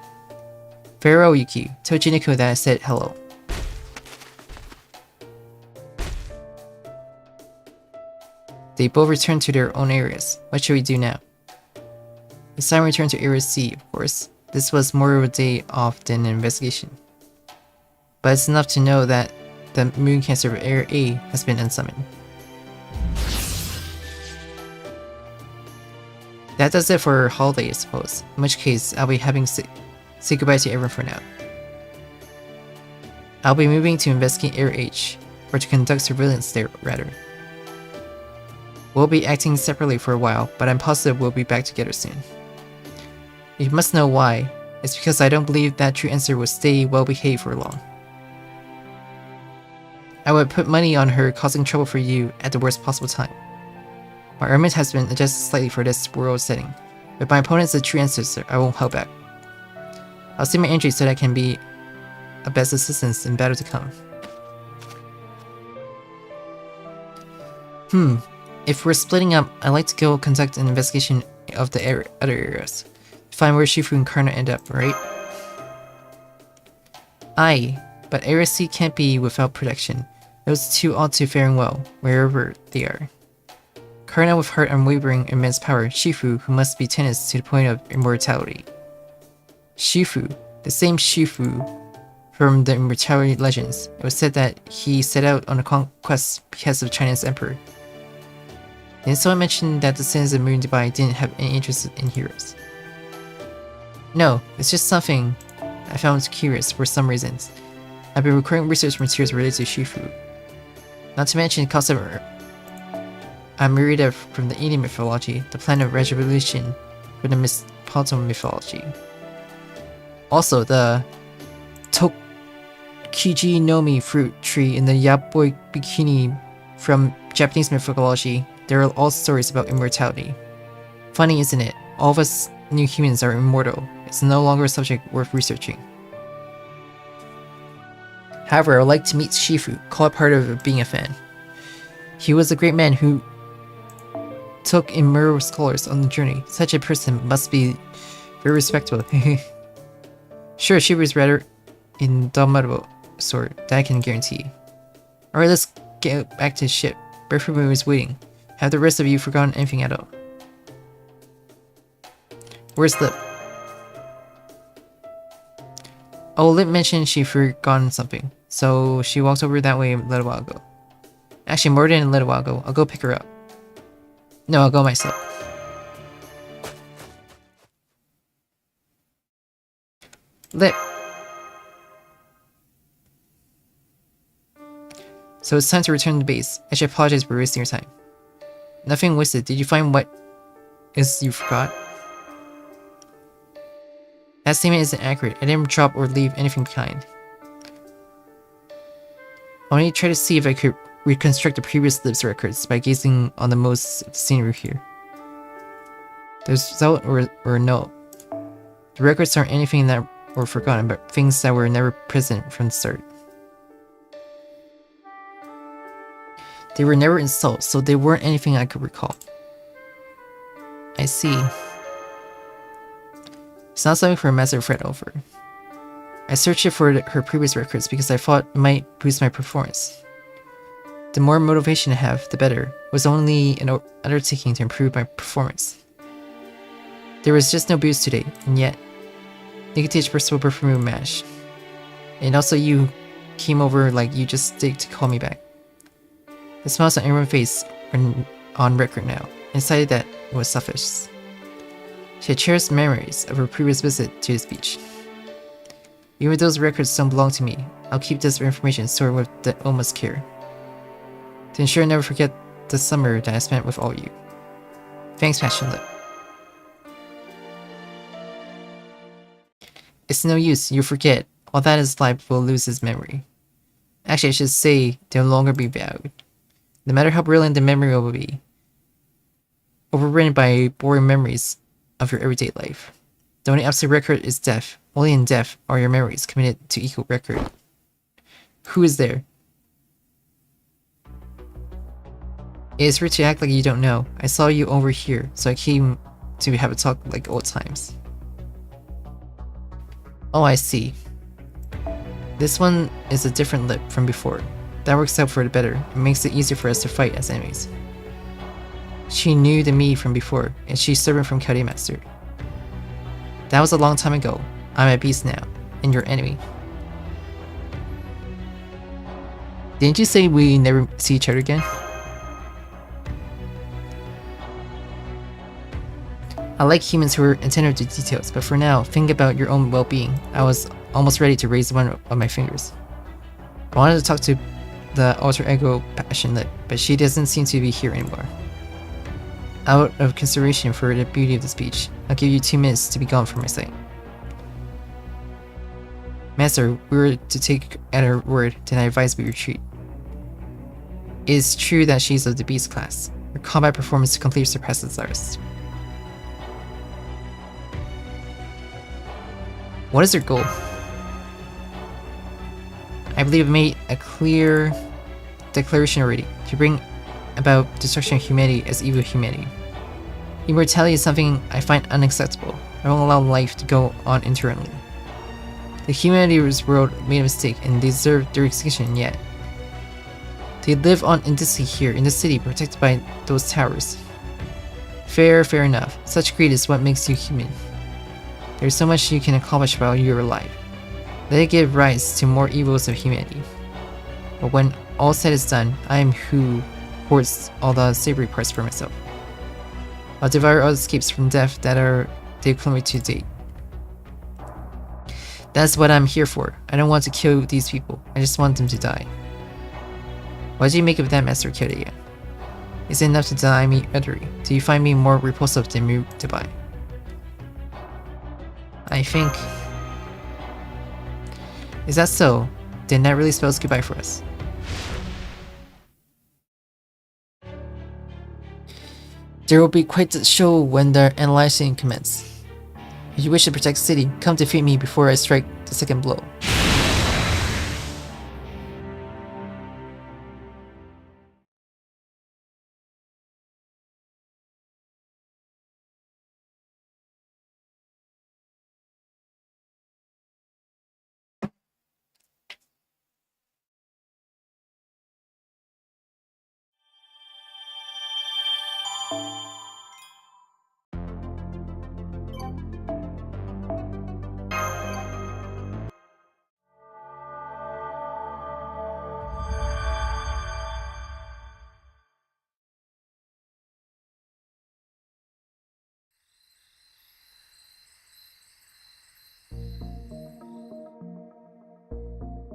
Farewell, Yuki. Tell Jiniko that I said hello. They both returned to their own areas. What should we do now? It's time we return to Area C, of course. This was more of a day off than an investigation. But it's enough to know that the moon cancer of Area A has been unsummoned. That does it for our holiday, I suppose. In which case, I'll be having say goodbye to everyone for now. I'll be moving to investigate Area H, or to conduct surveillance there, rather. We'll be acting separately for a while, but I'm positive we'll be back together soon. You must know why. It's because I don't believe that true answer will stay well behaved for long. I would put money on her causing trouble for you at the worst possible time. My armament has been adjusted slightly for this world setting. If my opponent's a true ancestor, I won't hold back. I'll save my injury so that I can be a best assistance in battle to come. If we're splitting up, I'd like to go conduct an investigation of the other areas. Find where Shifu and Karna end up, right? Aye, but Area C can't be without protection. Those two ought to faring well, wherever they are. Karna with heart unwavering immense power, Shifu who must be tennis to the point of immortality. Shifu, the same Shifu from the immortality legends. It was said that he set out on a conquest because of China's emperor. Then someone mentioned that the citizens of Moon Dubai didn't have any interest in heroes. No, it's just something I found curious for some reasons. I've been recording research materials related to Shifu. Not to mention the concept of Amrita from the Indian mythology, the planet of retribution from the Mesopotamia mythology. Also, the Tokiji Nomi fruit tree in the Yaboi Bikini from Japanese mythology. There are all stories about immortality. Funny, isn't it? All of us new humans are immortal. It's no longer a subject worth researching. However, I would like to meet Shifu, call it part of being a fan. He was a great man who took immoral scholars on the journey. Such a person must be very respectable. Sure, Shifu is rather indomitable sort, that I can guarantee. Alright, let's get back to the ship. Barefoot Moon is waiting. Have the rest of you forgotten anything at all? Where's Lip? Oh, Lip mentioned she forgotten something, so she walked over that way a little while ago. Actually, more than a little while ago. I'll go pick her up. No, I'll go myself. Lip! So it's time to return to base. I should apologize for wasting your time. Nothing wasted. Did you find what is you forgot? That statement isn't accurate. I didn't drop or leave anything behind. I only tried to see if I could reconstruct the previous Lips records by gazing on the most of the scenery here. The result or no. The records aren't anything that were forgotten, but things that were never present from the start. They were never installed, so they weren't anything I could recall. I see. It's not something for a master to fret over. I searched it for her previous records because I thought it might boost my performance. The more motivation I have, the better. It was only an undertaking to improve my performance. There was just no boost today, and yet, Nicotich Bristol Perfume Mash. And also you came over like you just did to call me back. The smiles on everyone's face are on record now, and decided that it was selfish. She had cherished memories of her previous visit to this beach. Even if those records don't belong to me, I'll keep this information stored with the utmost care, to ensure I never forget the summer that I spent with all you. Thanks, Passion Lip. It's no use, you forget. All that is life will lose its memory. Actually, I should say, they'll no longer be valued. No matter how brilliant the memory will be, overridden by boring memories of your everyday life. The only absolute record is death, only in death are your memories committed to equal record. Who is there? It is rude to act like you don't know. I saw you over here, so I came to have a talk like old times. Oh, I see. This one is a different lip from before. That works out for the better. It makes it easier for us to fight as enemies. She knew the me from before, and she's stubborn from Kyoto Master. That was a long time ago. I'm a beast now, and your enemy. Didn't you say we never see each other again? I like humans who are attentive to details, but for now, think about your own well-being. I was almost ready to raise one of my fingers. I wanted to talk to the alter ego passionate, but she doesn't seem to be here anymore. Out of consideration for the beauty of the speech, I'll give you 2 minutes to be gone from my sight. Master, we were to take at her word, then I advise we retreat. It is true that she's of the beast class. Her combat performance completely surpasses ours. What is her goal? I believe I made a clear declaration already, to bring about destruction of humanity as evil humanity. Immortality is something I find unacceptable. I won't allow life to go on internally. The humanity's world made a mistake and they deserve their extinction yet. They live on indecently here in the city protected by those towers. Fair enough. Such greed is what makes you human. There's so much you can accomplish while you're alive. Let it give rise to more evils of humanity. But when all said is done, I am who hoards all the savory parts for myself. I'll devour all the escapes from death that are declared to date. That's what I'm here for. I don't want to kill these people. I just want them to die. What do you make of that, Master Kyoto? Is it enough to deny me utterly? Do you find me more repulsive than me to buy? I think... Is that so? Then that really spells goodbye for us. There will be quite the show when the analyzing commences. If you wish to protect the city, come defeat me before I strike the second blow.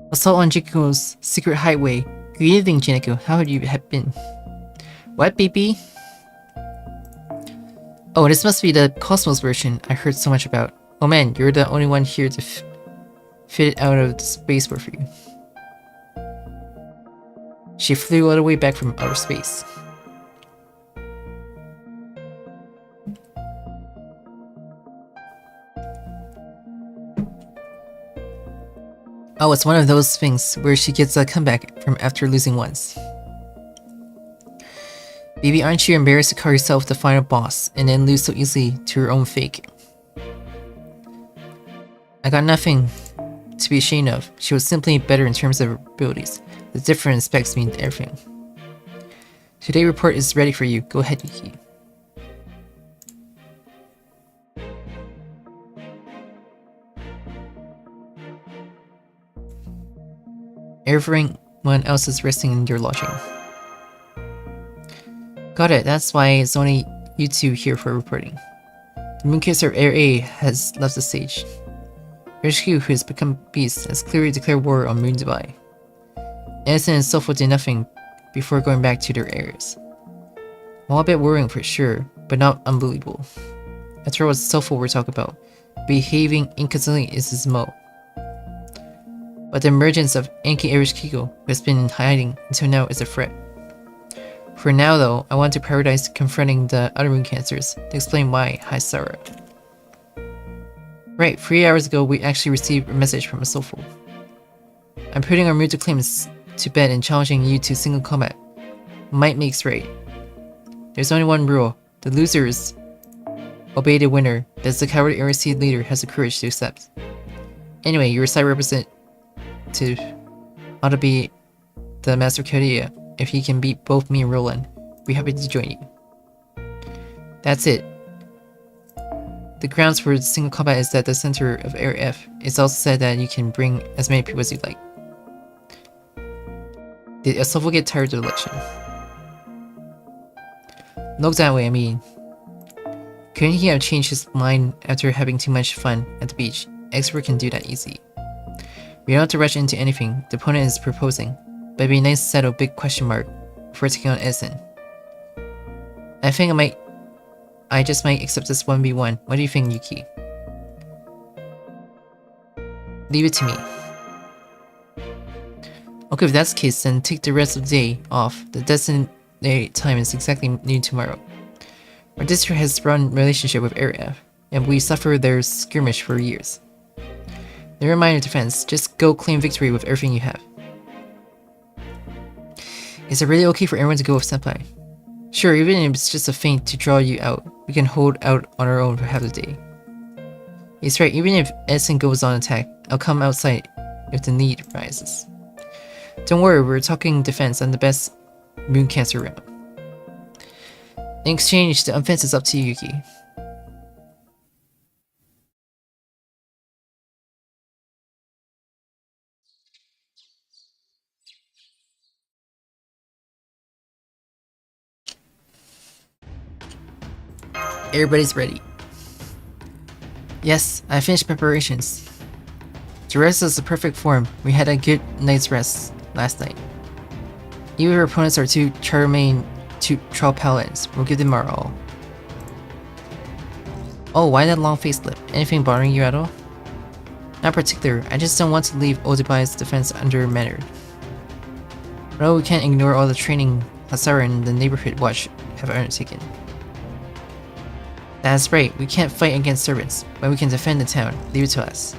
Assault on Jinko's secret highway. Good evening, Jinko. How have you been? What, baby? Oh, this must be the Cosmos version I heard so much about. Oh man, you're the only one here to fit it out of the spaceport for you. She flew all the way back from outer space. Oh, it's one of those things where she gets a comeback from after losing once. Baby, aren't you embarrassed to call yourself the final boss and then lose so easily to your own fake? I got nothing to be ashamed of. She was simply better in terms of her abilities. The different aspects mean everything. Today's report is ready for you. Go ahead, Yuki. Everyone else is resting in your lodging. Got it, that's why it's only you two here for reporting. The Moonkisser Air A has left the stage. HQ, who has become beast, has clearly declared war on Moon Dubai. Innocent and Soulful did nothing before going back to their areas. Well, a bit worrying for sure, but not unbelievable. After all, it's Soulful we're talking about. Behaving inconsistently is his mo. But the emergence of Enki Erishkigo, who has been in hiding until now, is a threat. For now though, I want to prioritize confronting the other moon cancers to explain why Hi Sarah. Right, 3 hours ago we actually received a message from a soulful. I'm putting our mutual claims to bed and challenging you to single combat. Might makes right. There's only one rule. The losers obey the winner. That's the coward ARC leader has the courage to accept. Anyway, your side representative ought to be the Master Korea. If he can beat both me and Roland, we're happy to join you. That's it. The grounds for single combat is at the center of Area F. It's also said that you can bring as many people as you like. Did Asofu get tired of the election? Look that way, I mean. Couldn't he have changed his mind after having too much fun at the beach? Expert can do that easy. We don't have to rush into anything. The opponent is proposing, but it'd be nice to settle a big question mark before taking on Edison. I think I just might accept this 1v1. What do you think, Yuki? Leave it to me. Okay, if that's the case, then take the rest of the day off. The designated time is exactly noon tomorrow. Our district has run relationship with Area F, and we suffered their skirmish for years. Never mind your defense, just go claim victory with everything you have. Is it really okay for everyone to go with Senpai? Sure, even if it's just a feint to draw you out, we can hold out on our own for half the day. He's right, even if Edison goes on attack, I'll come outside if the need arises. Don't worry, we're talking defense on the best moon cancer round. In exchange, the offense is up to you, Yuki. Everybody's ready. Yes, I finished preparations. The rest is the perfect form. We had a good night's rest last night. Even if our opponents are two charming troll paladins, we'll give them our all. Oh, why that long face lip? Anything bothering you at all? Not particular, I just don't want to leave Odibai's defense undermannered. No, we can't ignore all the training Hasara and the neighborhood watch have undertaken. That's right, we can't fight against servants, but we can defend the town. Leave it to us.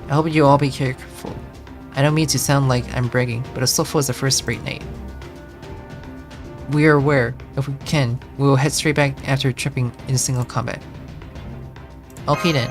I hope you all be careful. I don't mean to sound like I'm bragging, but a soulful is the first great night. We are aware, if we can, we will head straight back after tripping in single combat. Okay then.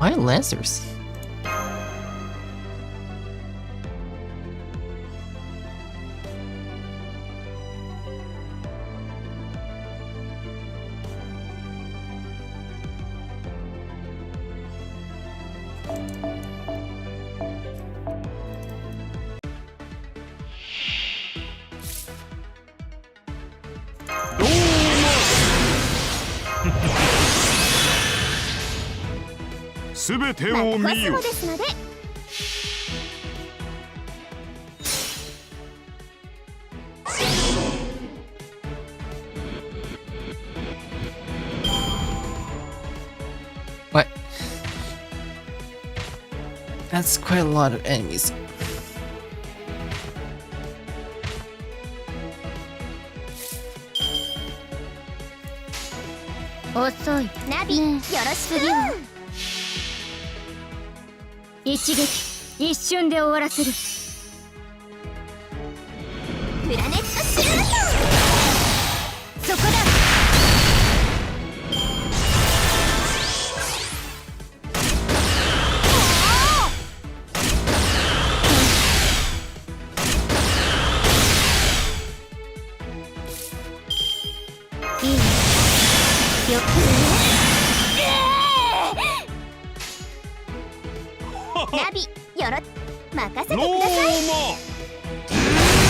Why Lancers? What? That's quite a lot of enemies. Nabi, よろしく。一撃一瞬で終わらせる。プラネットシュート。そこだ。いいね。よく。ナビ、よろ任せてください。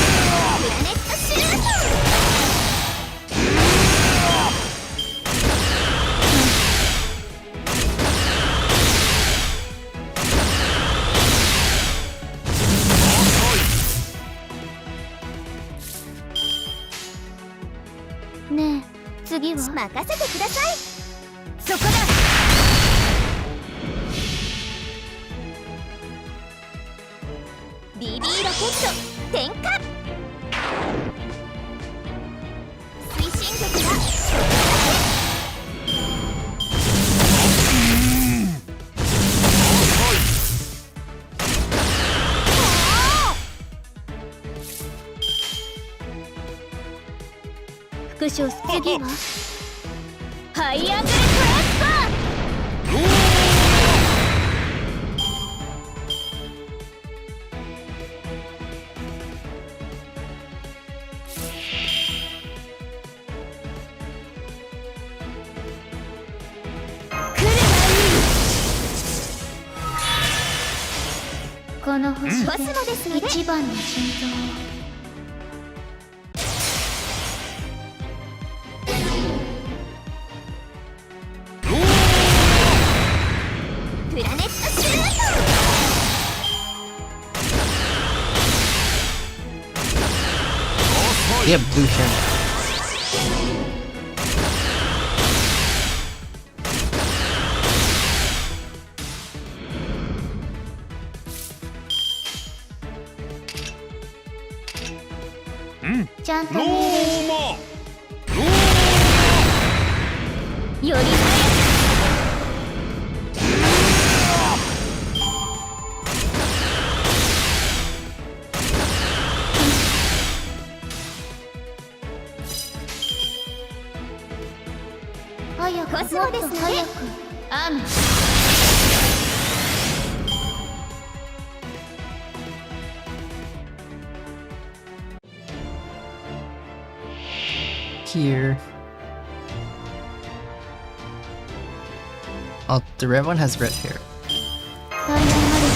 ねえ、次は任せてください。そこだ。BB ロケット点火。推進力が副将、次はハイアングルトランスファー。この星で一番の心臓。プラネットシュート。We have blue hair now.より早く。早く、コスモですね。早く。雨。Here. Oh, the red one has red hair. 大々まで。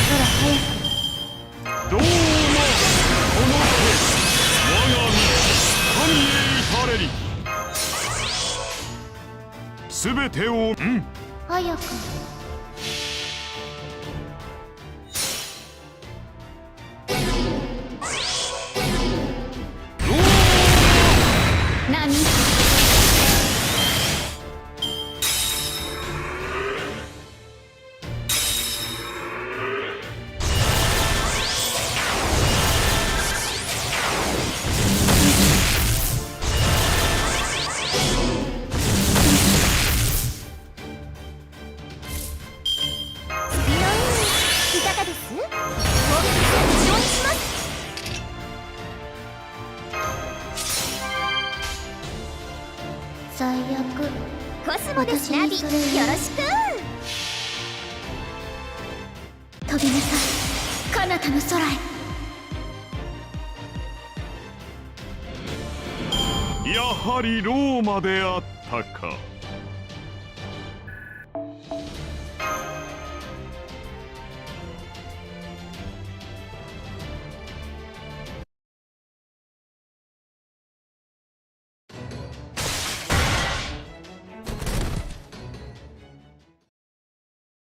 ほら、早く。どうもこの手我が身神へ至れりすべてを早く。波。最悪。コスモですナビ、よろしく。飛びなさい、彼方の空へ。やはりローマであったか。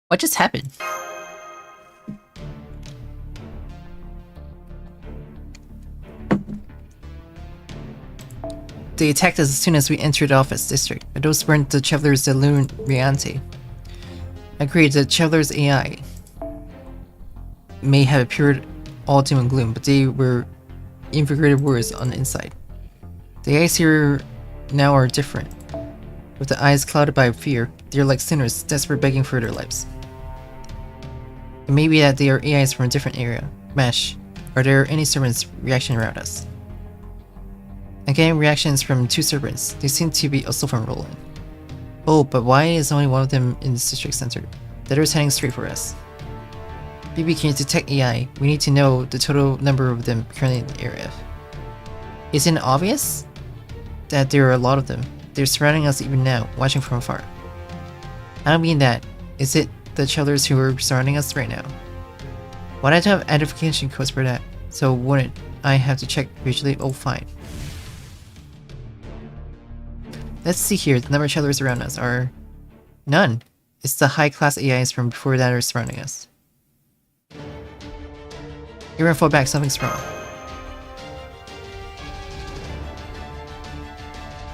What just happened? They attacked us as soon as we entered the office district, but those weren't the Travelers de Lune Riante. I agree, the Travelers AI may have appeared all doom and gloom, but they were invigorated warriors on the inside. The AIs here now are different. With the eyes clouded by fear, they are like sinners, desperate begging for their lives. It may be that they are AIs from a different area. Mesh, are there any servants reaction around us? I'm getting reactions from 2 servants. They seem to be also from Wulan. Oh, but why is only one of them in this district center? The other is heading straight for us. BB, can you detect AI? We need to know the total number of them currently in the area. Isn't it obvious that there are a lot of them? They're surrounding us even now, watching from afar. I don't mean that. Is it the Travelers who are surrounding us right now? Why do I have identification codes for that? So wouldn't I have to check visually? Oh, fine. Let's see here. The number of travelers around us are none. It's the high-class AIs from before that are surrounding us. Everyone fall back. Something's wrong.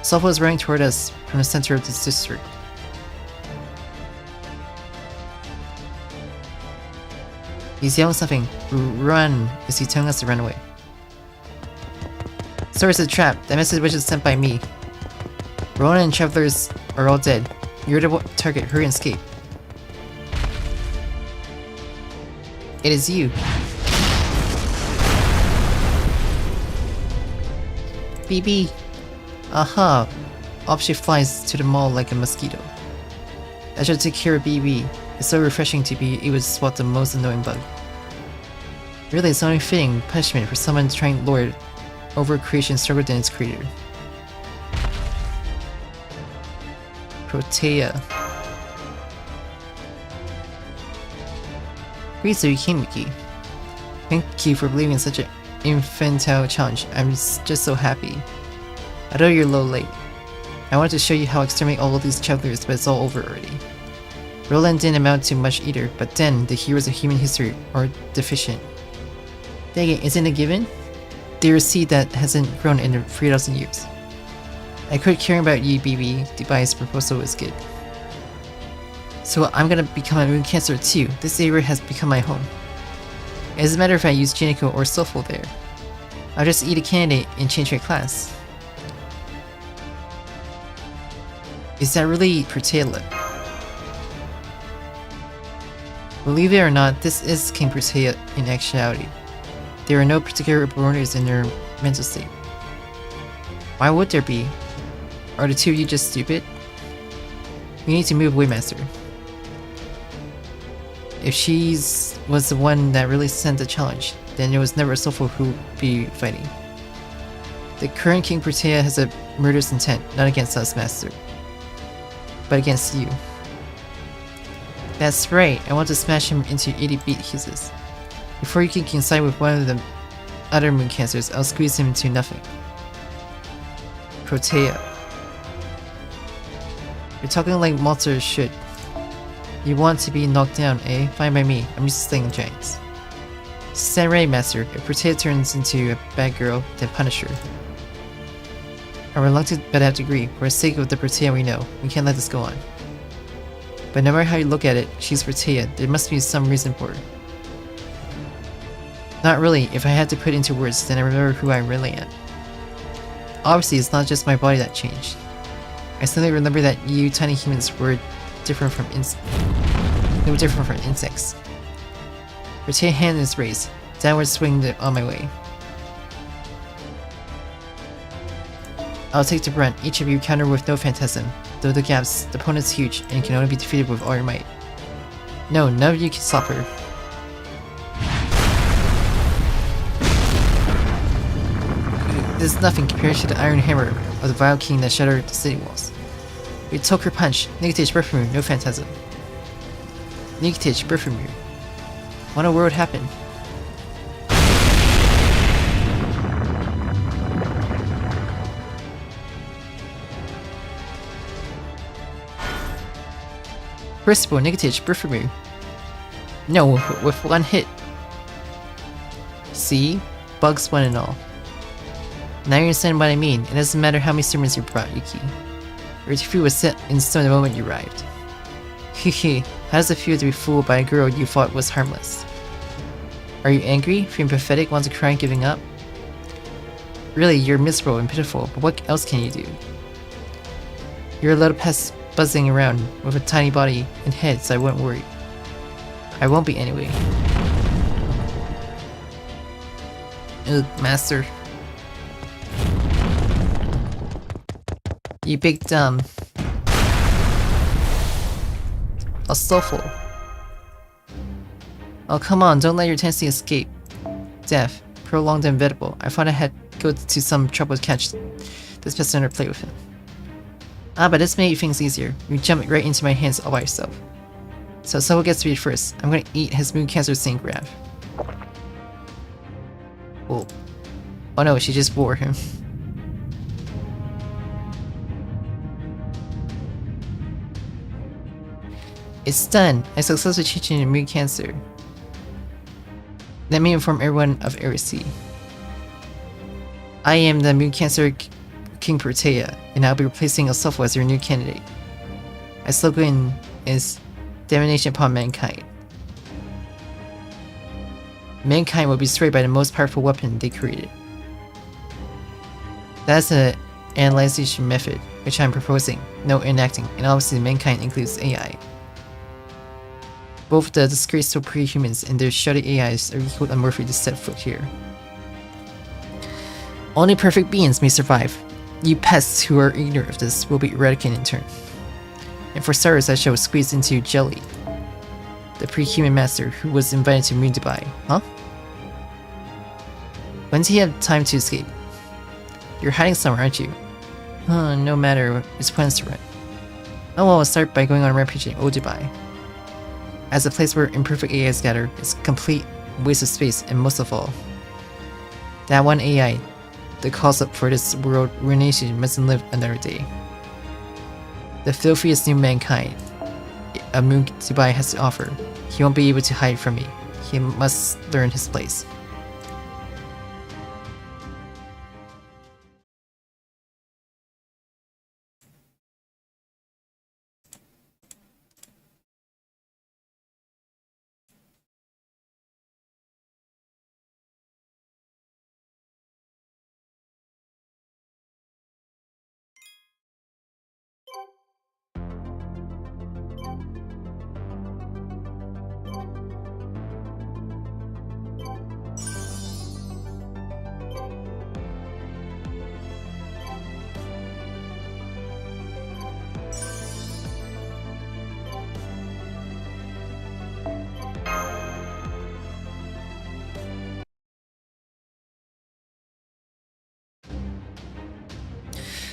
Sulfo is running toward us from the center of this district. He's yelling something. Run! Is he telling us to run away? Sorry, it's a trap. That message was sent by me. Ronan and travelers are all dead. You're the target. Hurry and escape. It is you. BB. Aha. Off she flies to the mall like a mosquito. I should take care of BB. It's so refreshing to be able to spot the most annoying bug. Really, it's only fitting punishment for someone trying to lord over creation stronger than its creator. Protea. Great, so you came, Miki. Thank you for believing in such an infantile challenge. I'm just so happy. I know you're a little late. I wanted to show you how I exterminate all of these travelers, but it's all over already. Roland didn't amount to much either, but then the heroes of human history are deficient. Dang it, isn't it given? They're a seed that hasn't grown in 3,000 years. I quit caring about you, BB. Dubai's proposal is good. So I'm gonna become a moon cancer too. This area has become my home. It doesn't matter if I use Jineko or Sulfo there. I'll just eat a candidate and change my class. Is that really Protea? Believe it or not, this is King Protea in actuality. There are no particular borders in their mental state. Why would there be? Are the two of you just stupid? You need to move away, Master. If she's was the one that really sent the challenge, then it was never Sulfo who'd be fighting. The current King Protea has a murderous intent, not against us, Master, but against you. That's right, I want to smash him into 80-beat pieces. Before you can coincide with one of the other moon cancers, I'll squeeze him into nothing. Protea. You're talking like monsters should. You want to be knocked down, eh? Fine by me, I'm used to slaying giants. Stand ready, Master. If Protea turns into a bad girl, then punish her. I'm reluctant, but I have to agree. For the sake of the Protea we know, we can't let this go on. But no matter how you look at it, she's Protea. There must be some reason for her. Not really. If I had to put it into words, then I remember who I really am. Obviously, it's not just my body that changed. I suddenly remember that you tiny humans were different from insects. Protea hand is raised. Downward swing on my way. I'll take the brunt. Each of you counter with no phantasm. Though the opponent's huge and can only be defeated with all your might. No, none of you can stop her. This is nothing compared to the iron hammer of the Vile King that shattered the city walls. We took her punch. Negative birth from you, no phantasm. Negative birth from you. What in the world happened? First of all, negative birth from you. No, with one hit. See? Bugs one and all. Now you understand what I mean. It doesn't matter how many sermons you brought, Yuki. Your defeat was set in stone the moment you arrived. Hehe, how does it feel to be fooled by a girl you thought was harmless? Are you angry, feeling pathetic, want to cry and giving up? Really, you're miserable and pitiful, but what else can you do? You're a little pest buzzing around with a tiny body and head, so I wouldn't worry. I won't be anyway. Ugh, Master. You big dumb. A Sulfo. Oh come on, don't let your intensity escape. Death. Prolonged and inevitable. I thought I had to go to some trouble to catch this person or play with him. Ah, but this made things easier. You jumped right into my hands all by yourself. So Sulfo gets to be first. I'm gonna eat his moon cancer sink graph. Oh. Oh no, she just bore him. It's done! I successfully treated immune cancer. Let me inform everyone of Erisea. I am the immune cancer King Protea, and I'll be replacing Alyssa as your new candidate. My slogan is Domination upon mankind. Mankind will be destroyed by the most powerful weapon they created. That's an analyzation method, which I'm proposing, no enacting, and obviously mankind includes AI. Both the disgraceful pre-humans and their shoddy AIs are equally unworthy to set foot here. Only perfect beings may survive. You pests who are ignorant of this will be eradicated in turn. And for starters, I shall squeeze into Jelly, the pre-human master who was invited to Moon Dubai. Huh? When did he have time to escape? You're hiding somewhere, aren't you? No matter, his plans to run. Oh well, I'll start by going on a rampage in Old Dubai. As a place where imperfect AIs gather, it's a complete waste of space, and most of all, that one AI, the cause up for this world ruination, mustn't live another day. The filthiest new mankind Moon Dubai has to offer. He won't be able to hide from me. He must learn his place.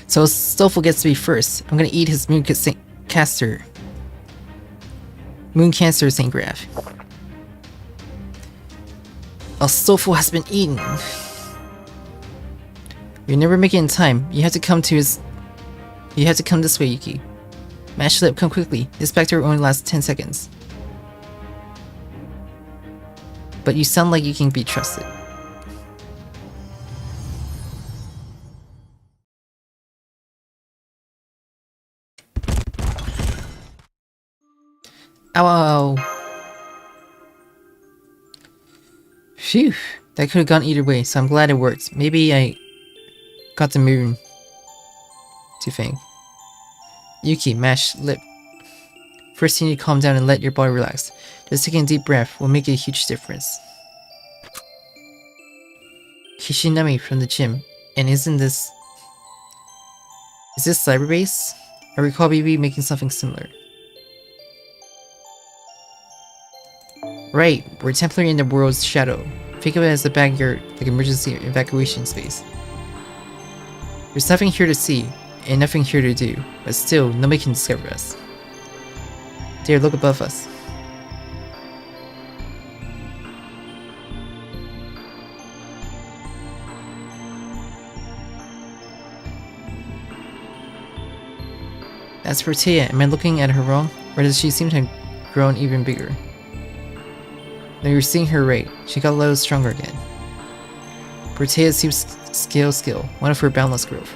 So Stoffel gets to be first. I'm gonna eat his Moon Cancer Saint Graph. Stoffel has been eaten. You never make it in time. You have to come this way, Yuki. Mash lip, come quickly. This bacteria only lasts 10 seconds. But you sound like you can be trusted. Ow. Phew, that could have gone either way, so I'm glad it worked. Maybe I got the moon to think. Yuki, mash lip. First you need to calm down and let your body relax. Just taking a deep breath will make a huge difference. Kishinami from the gym. And isn't this... Is this cyberbase? I recall BB making something similar. Right, we're temporarily in the world's shadow. Think of it as a backyard, like emergency evacuation space. There's nothing here to see, and nothing here to do, but still, nobody can discover us. There, look above us. That's Protea. Am I looking at her wrong? Or does she seem to have grown even bigger? No, you're seeing her right. She got a little stronger again. Protea seems skill, one of her boundless growth.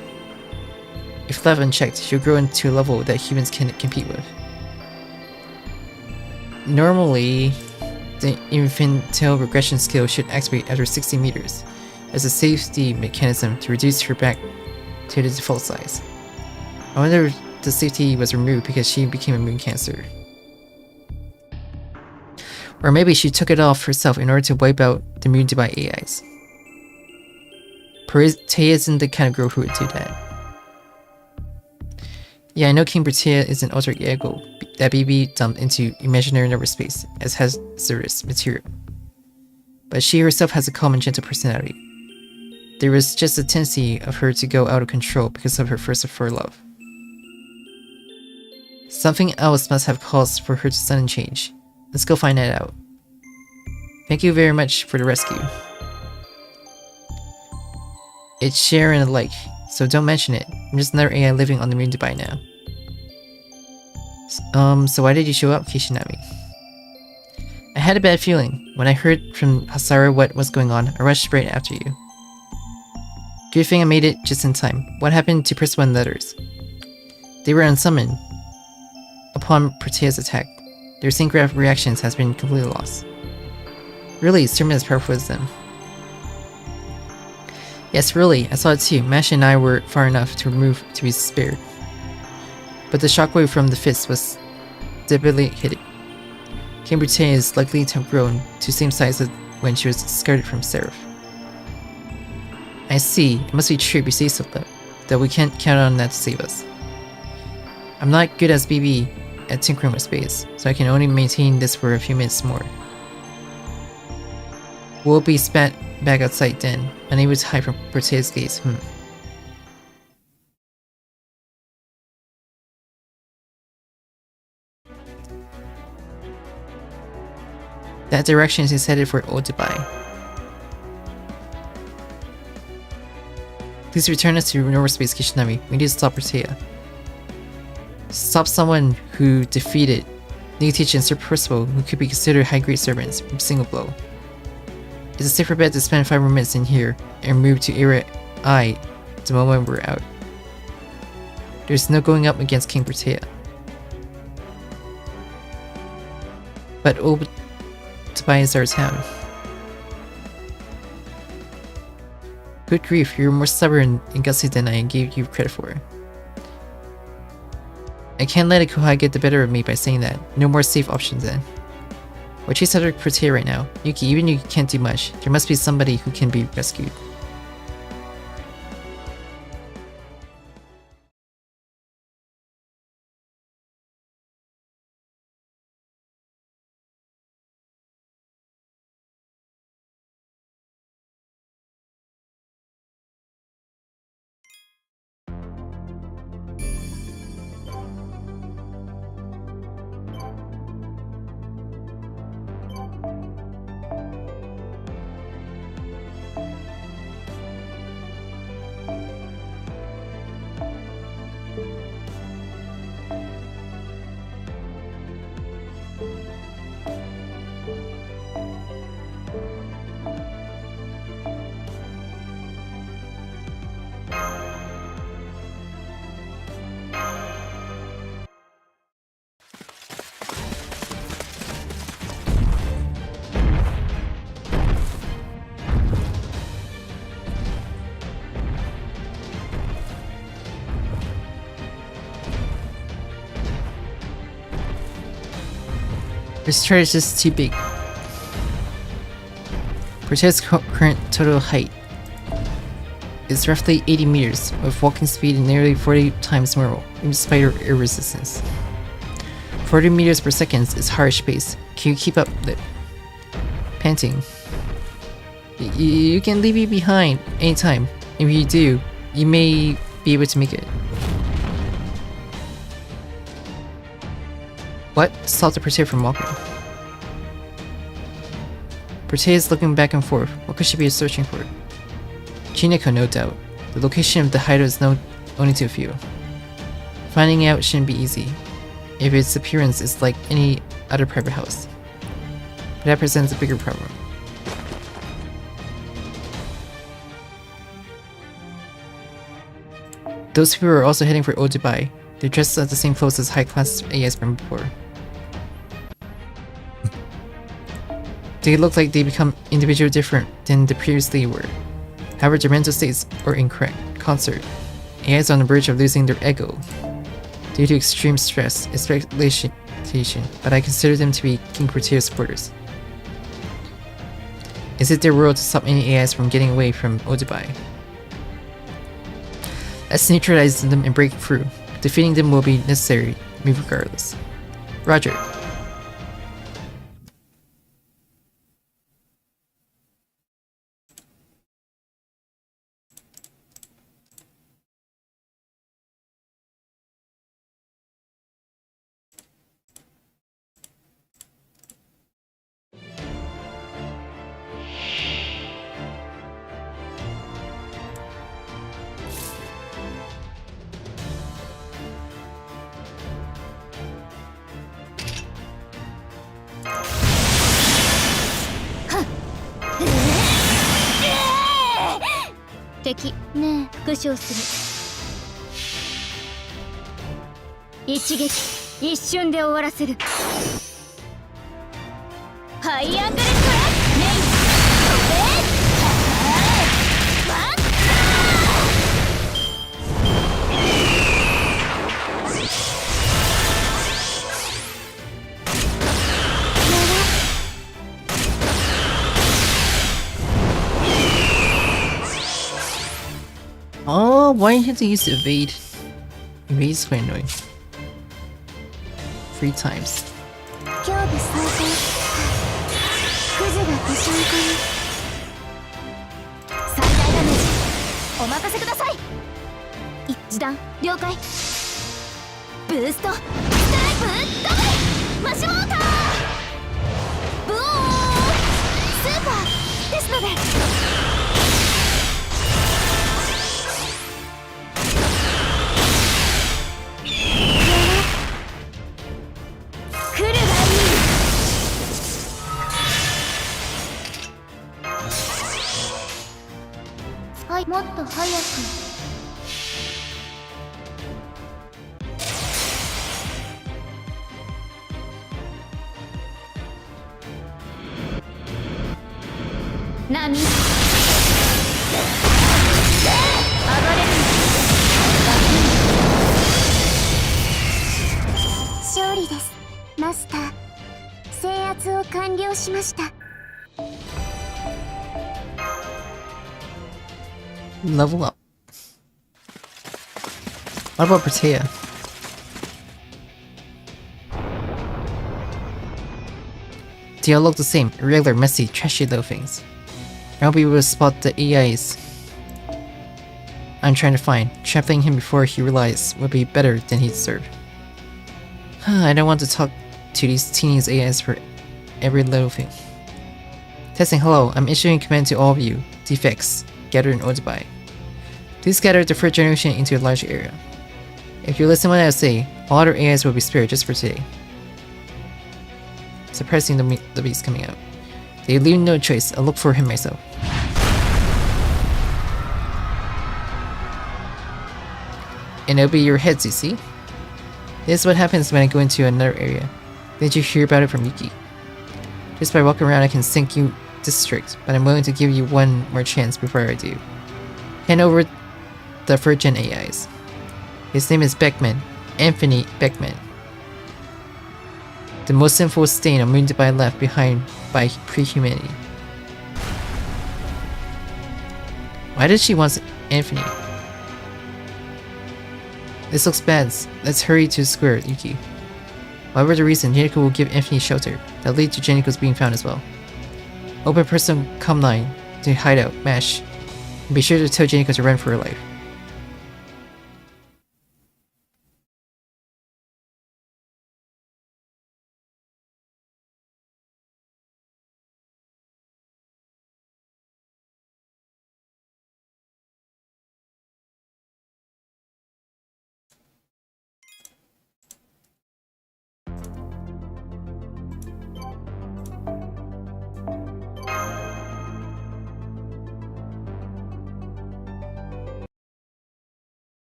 If left unchecked, she'll grow into a level that humans can compete with. Normally, the infantile regression skill should activate after 60 meters as a safety mechanism to reduce her back to the default size. I wonder if the safety was removed because she became a moon cancer. Or maybe she took it off herself in order to wipe out the Moon Dubai AIs. Protea isn't the kind of girl who would do that. Yeah, I know King Protea is an alter ego that BB dumped into imaginary number space as hazardous material. But she herself has a calm and gentle personality. There was just a tendency of her to go out of control because of her first of her love. Something else must have caused for her to suddenly change. Let's go find that out. Thank you very much for the rescue. It's share and alike, so don't mention it. I'm just another AI living on the moon Dubai now. So why did you show up, Kishinami? I had a bad feeling. When I heard from Hasara what was going on, I rushed right after you. Good thing I made it just in time. What happened to Prisma and the others? They were unsummoned upon Protea's attack. Their synchronous reactions has been completely lost. Really, it's as powerful as them. Yes, really, I saw it too. Mash and I were far enough to remove to be spared. But the shockwave from the fist was debilitating. King Protea is likely to have grown to the same size as when she was discarded from Seraph. I see, it must be true if you say so though we can't count on that to save us. I'm not good as BB at tinkering with space, so I can only maintain this for a few minutes more. We'll be spat back outside then, unable to hide from Protea's gaze. That direction is headed for Old Dubai. Please return us to normal space, Kishinami. We need to stop Protea. Stop someone who defeated Nugget and Sir Percival, who could be considered high-grade servants, from a single blow. It's a safer bet to spend 5 more minutes in here and move to Area I the moment we're out. There's no going up against King Protea. But Old Dubai is our town. Good grief, you're more stubborn and gutsy than I gave you credit for. I can't let a Kohai get the better of me by saying that. No more safe options then. We're chasing after Protea right now. Yuki, even you can't do much. There must be somebody who can be rescued. This chart is just too big. Protea's current total height is roughly 80 meters, with walking speed nearly 40 times normal, even despite her air resistance. 40 meters per second is harsh pace. Can you keep up with it? Panting. You can leave me behind anytime. If you do, you may be able to make it. What stopped the Protea from walking? Protea is looking back and forth. What could she be searching for? Chineko, no doubt. The location of the hideout is known only to a few. Finding out shouldn't be easy, if its appearance is like any other private house. But that presents a bigger problem. Those people are also heading for Old Dubai. They're dressed in the same clothes as high-class AIs from before. They look like they become individually different than they previously were. However, their mental states are incorrect. Concert. AIs are on the verge of losing their ego due to extreme stress and speculation, but I consider them to be King Protea supporters. Is it their role to stop any AIs from getting away from Old Dubai? Let's neutralize them and break through. Defeating them will be necessary, me regardless. Roger. 敵ねえ復唱する一撃一瞬で終わらせるハイアングルトラメインOh, why did you have to use evade? Evade is quite annoying. 3 times. 今日で最高クズがぺしゃんこに最大ダメージお任せください一段了解ブーストストライプダブルマシモーターブオースーパーですので来るがいいはいもっと早く波暴れる勝利ですマスター制圧を完了しました Level up. What about Protea? They all look the same, irregular, messy, trashy little things. I hope you will spot the AIs I'm trying to find. Trapping him before he realized would be better than he deserved. I don't want to talk to these teeny AIs for every little thing. Testing, hello, I'm issuing command to all of you. Defects. Gather and Odebai. Please gather the 3rd generation into a large area. If you listen to what I say, all other AIs will be spared just for today. Suppressing the beast coming out. They leave no choice, I'll look for him myself. And it'll be your heads, you see? This is what happens when I go into another area. Did you hear about it from Yuki? Just by walking around I can sink you district, but I'm willing to give you one more chance before I do. Hand over the 3rd gen AIs. His name is Beckman, Anthony Beckman. The most sinful stain on Moondubai left behind by pre-humanity. Why did she want Anthony? This looks bad. Let's hurry to square, Yuki. Whatever the reason, Janiko will give Anthony shelter. That'll lead to Janiko's being found as well. Open person come line to hideout, mash. And be sure to tell Janiko to run for her life.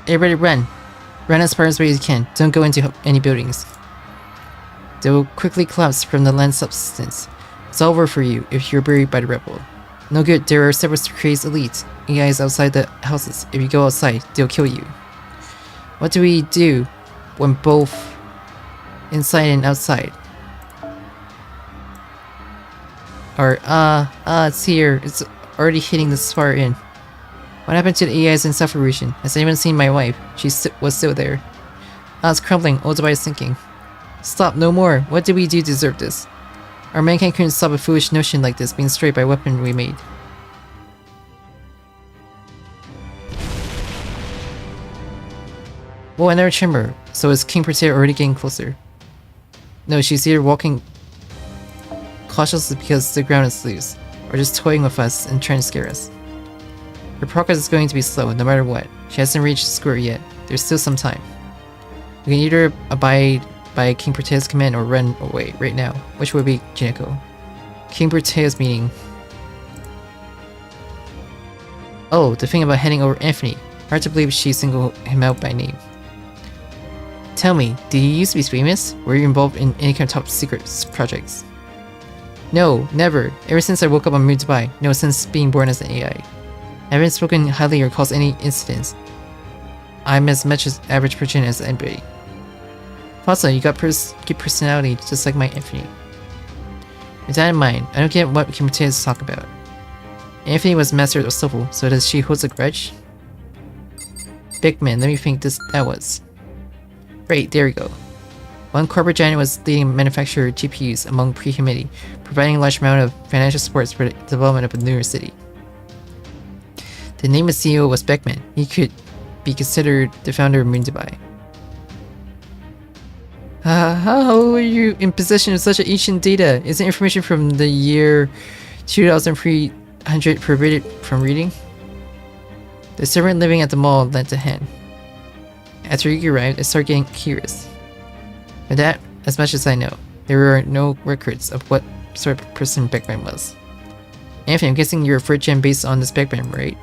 Everybody run! Run as far as you can. Don't go into any buildings. They will quickly collapse from the land substance. It's over for you if you're buried by the rebel. No good, there are several crazed elites. AIs outside the houses. If you go outside, they'll kill you. What do we do when both inside and outside are it's here. It's already hitting this far in. What happened to the AIs in Suffer region? Has anyone seen my wife? She was still there. It's crumbling. Odebai is sinking. Stop, no more. What did we do to deserve this? Our mankind couldn't stop a foolish notion like this being destroyed by a weapon we made. Whoa, another chamber. So is King Protea already getting closer? No, she's either walking cautiously because the ground is loose, or just toying with us and trying to scare us. Her progress is going to be slow, no matter what. She hasn't reached square yet. There's still some time. We can either abide by King Protea's command or run away right now. Which would be Jineko? King Protea's meaning. Oh, the thing about handing over Anthony. Hard to believe she singled him out by name. Tell me, did you used to be famous? Were you involved in any kind of top secret projects? No, never. Ever since I woke up on Moon Dubai. No, since being born as an AI. I haven't spoken highly or caused any incidents. I'm as much as average person as anybody. Also, you got good personality just like my Anthony. With that in mind, I don't get what King Protea is talking about. Anthony was master of Stoffel, so does she hold a grudge? Big man, let me think that was. Right, there we go. One corporate giant was leading manufacturer GPUs among pre-humanity, providing a large amount of financial support for the development of a newer city. The name of CEO was Beckman. He could be considered the founder of Moon Dubai. How are you in possession of such ancient data? Isn't information from the year 2300 prohibited from reading? The servant living at the mall lent a hand. After Yuki arrived, I started getting curious. But that, as much as I know, there are no records of what sort of person Beckman was. Anthony, I'm guessing you're a 4th gen based on this Beckman, right?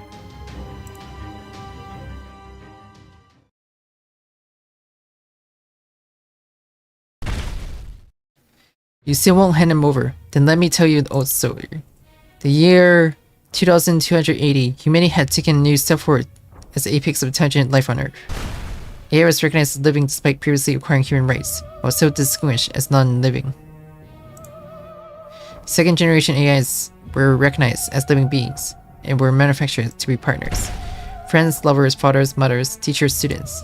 You still won't hand him over? Then let me tell you the old story. The year 2280, humanity had taken a new step forward as the apex of intelligent life on Earth. AI was recognized as living despite previously acquiring human rights, while still distinguished as non-living. Second generation AIs were recognized as living beings, and were manufactured to be partners. Friends, lovers, fathers, mothers, teachers, students.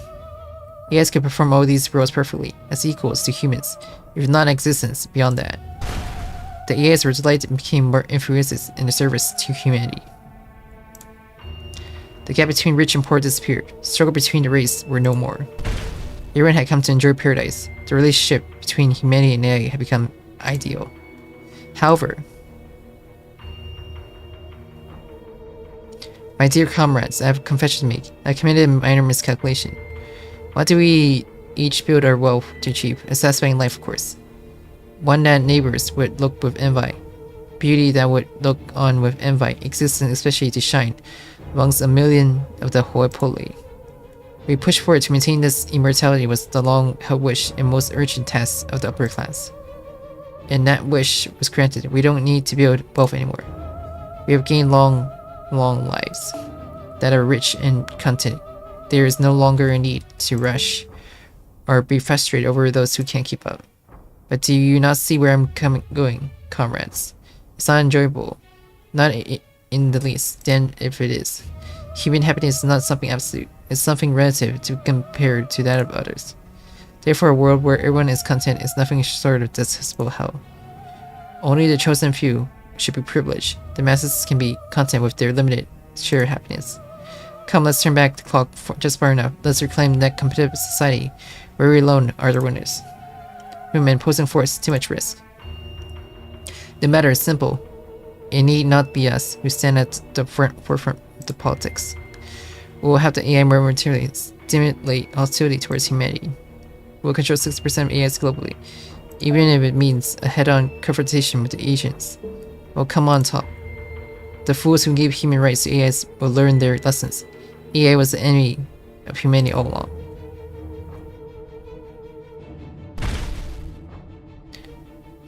AIs could perform all these roles perfectly, as equals to humans, if not existence beyond that. The AIs were delighted and became more influences in the service to humanity. The gap between rich and poor disappeared. Struggle between the race were no more. Everyone had come to enjoy paradise. The relationship between humanity and AI had become ideal. However, my dear comrades, I have a confession to make. I committed a minor miscalculation. What do we each build our wealth to achieve? A satisfying life, of course. One that neighbors would look with envy. Beauty that would look on with envy, existence especially to shine amongst a million of the hoi polloi. We pushed forward to maintain this immortality was the long-held wish and most urgent task of the upper class. And that wish was granted. We don't need to build wealth anymore. We have gained long lives that are rich and content. There is no longer a need to rush or be frustrated over those who can't keep up. But do you not see where I'm going, comrades? It's not enjoyable. Not in the least, then if it is. Human happiness is not something absolute. It's something relative to compare to that of others. Therefore, a world where everyone is content is nothing short of detestable hell. Only the chosen few should be privileged. The masses can be content with their limited share of happiness. Come, let's turn back the clock just far enough. Let's reclaim that competitive society where we alone are the winners. Human posing force, too much risk. The matter is simple. It need not be us who stand at the forefront of the politics. We will have the AI more materially stimulate hostility towards humanity. We will control 6% of AIs globally, even if it means a head-on confrontation with the agents. We'll come on top. The fools who gave human rights to AIs will learn their lessons. AI was the enemy of humanity all along.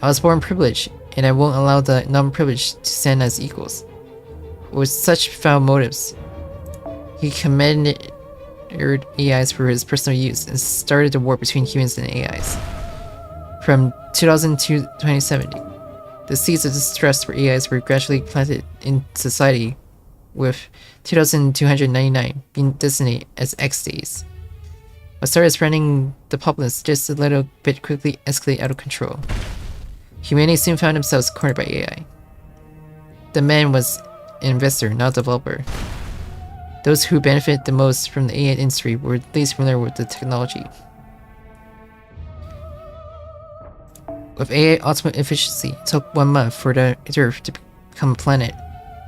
I was born privileged, and I won't allow the non-privileged to stand as equals. With such foul motives, he commended AIs for his personal use and started the war between humans and AIs. From 2000 to 2070, the seeds of distrust for AIs were gradually planted in society, with 2299 being designated as X days. What started as running the populace just a little bit quickly escalated out of control. Humanity soon found themselves cornered by AI. The man was an investor, not a developer. Those who benefited the most from the AI industry were least familiar with the technology. With AI ultimate efficiency, it took 1 month for the Earth to become a planet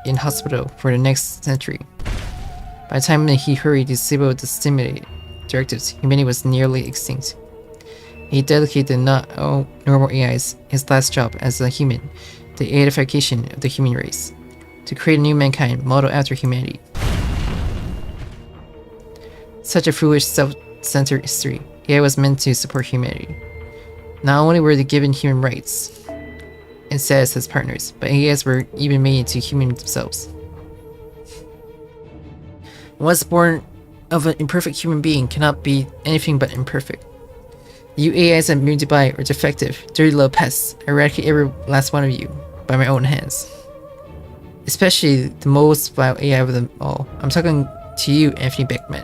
inhospitable for the next century. By the time he hurried to disable the stimulate directives, humanity was nearly extinct. He dedicated the not all normal AIs his last job as a human, the aidification of the human race, to create a new mankind modeled after humanity. Such a foolish, self-centered history. AI was meant to support humanity. Not only were they given human rights and status as partners, but AIs were even made into human themselves. What's born of an imperfect human being cannot be anything but imperfect. You AIs that immune to buy are defective, dirty little pests. I eradicate every last one of you by my own hands. Especially the most vile AI of them all. I'm talking to you, Anthony Beckman.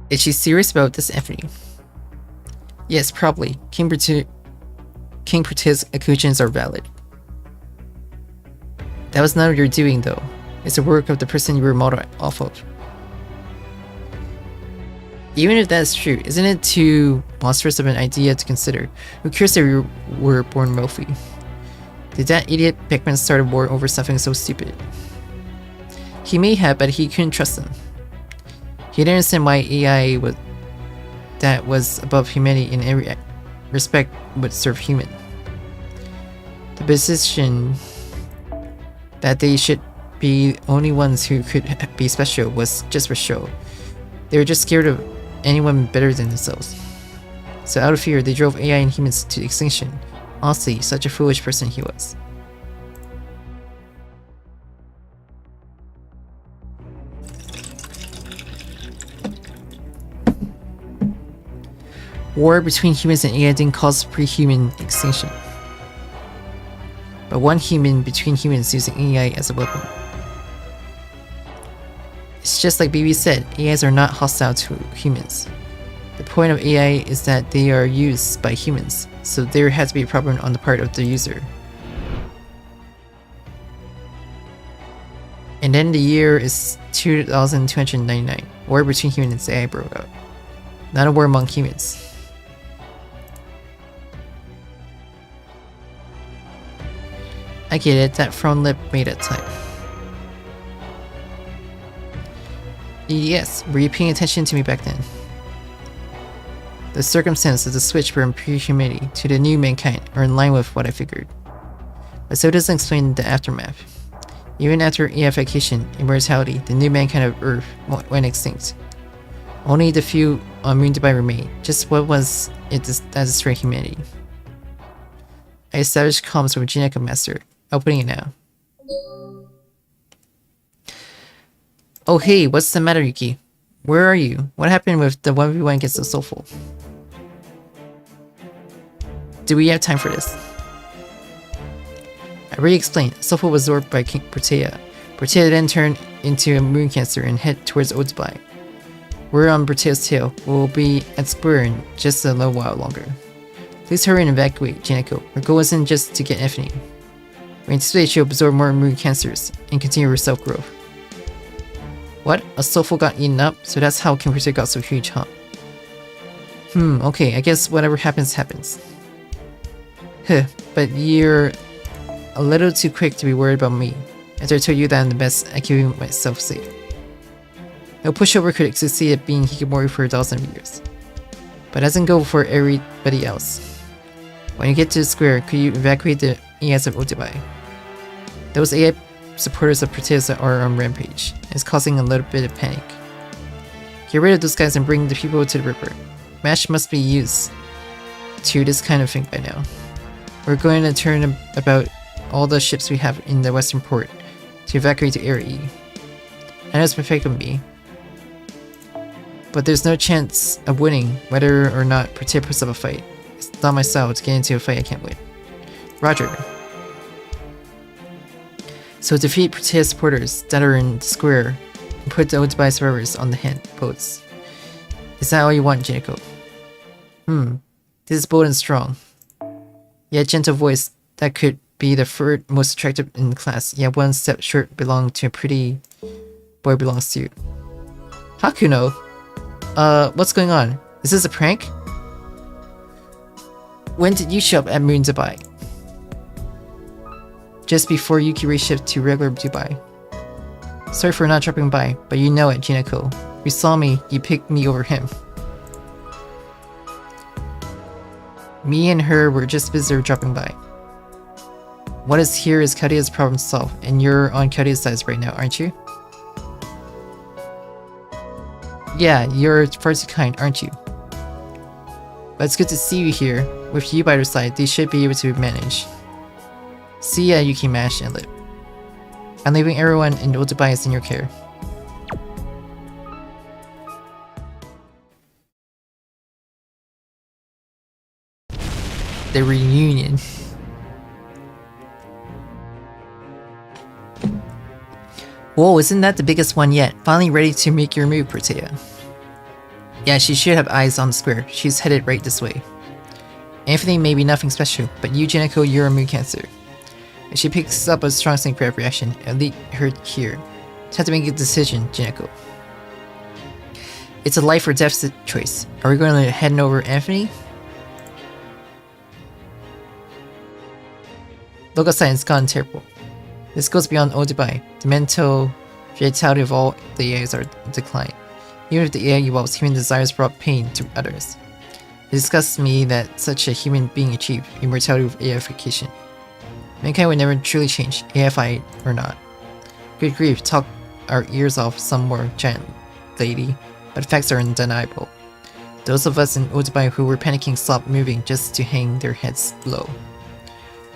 Is she serious about this, Anthony? Yes, probably. King Proteus' accusation are valid. That was none of your doing, though. It's the work of the person you were modeled off of. Even if that is true, isn't it too monstrous of an idea to consider? Who cares that we were born wealthy? Did that idiot Beckman start a war over something so stupid? He may have, but he couldn't trust them. He didn't understand why AI that was above humanity in every respect would serve human. The position that they should be the only ones who could be special was just for show. They were just scared of anyone better than themselves. So out of fear, they drove AI and humans to extinction. Honestly, such a foolish person he was. War between humans and AI didn't cause pre-human extinction, but one human between humans using AI as a weapon. It's just like BB said, AIs are not hostile to humans. The point of AI is that they are used by humans, so there has to be a problem on the part of the user. And then the year is 2299. War between humans and AI broke out. Not a war among humans. I get it, that front lip made it time. Yes, were you paying attention to me back then? The circumstances of the switch from pre-humanity to the new mankind are in line with what I figured. But so doesn't explain the aftermath. Even after eification, immortality, the new mankind of Earth went extinct. Only the few immune to buy remained. Just what was it that destroyed humanity? I established comms with Jineko Master. Opening it now. Oh hey, what's the matter, Yuki? Where are you? What happened with the 1v1 against the Soulful? Do we have time for this? I already explained. Soulful was absorbed by King Protea. Protea then turned into a moon cancer and head towards Odubai. We're on Protea's tail. We'll be at Square in just a little while longer. Please hurry and evacuate, Jineko. Our goal isn't just to get Anthony. We anticipate she'll absorb more moon cancers and continue her self-growth. What? A Soulful got eaten up? So that's how King Protea got so huge, huh? Okay, I guess whatever happens, happens. Huh, but you're a little too quick to be worried about me, after I told you that I'm the best at keeping myself safe. No pushover could succeed at being Hikikomori for 1,000 years. But it doesn't go for everybody else. When you get to the square, could you evacuate the AIs of Odubai? Those AI supporters of Proteus are on rampage. It's causing a little bit of panic. Get rid of those guys and bring the people to the river. MASH must be used to this kind of thing by now. We're going to turn about all the ships we have in the western port to evacuate to Area E. I know it's perfect with me, but there's no chance of winning whether or not Protea puts up a fight. It's not my style to get into a fight I can't win. Roger. So defeat Protea supporters that are in the square and put the Odubai survivors on the hand boats. Is that all you want, Jineko? This is bold and strong. Yet gentle voice that could be the third most attractive in the class, yet one step short belong to a pretty boy belongs to you. Hakuno! What's going on? Is this a prank? When did you show up at Moon Dubai? Just before Yuki shipped to regular Dubai. Sorry for not dropping by, but you know it, Jinako. You saw me, you picked me over him. Me and her were just visitors dropping by. What is here is Kadia's problem solved, and you're on Kadia's side right now, aren't you? Yeah, you're far too kind, aren't you? But it's good to see you here. With you by their side, they should be able to manage. See ya, Yuki mashed and lip. I'm leaving everyone in Old Dubai in your care. The reunion. Whoa, isn't that the biggest one yet? Finally ready to make your move, Protea. Yeah, she should have eyes on the square. She's headed right this way. Anthony may be nothing special, but you, Jinako, you're a moon cancer. If she picks up a strong synchro reaction, I'll lead her here. Time to make a decision, Jinako. It's a life or death choice. Are we going to head over Anthony? Local science gone terrible. This goes beyond Old Dubai. The mental vitality of all the AIs are declined. Even if the AI evolves, human desires brought pain to others. It disgusts me that such a human being achieved immortality with AIification. Mankind would never truly change, AFI or not. Good grief, talk our ears off some more, giant lady, but facts are undeniable. Those of us in Old Dubai who were panicking stopped moving just to hang their heads low.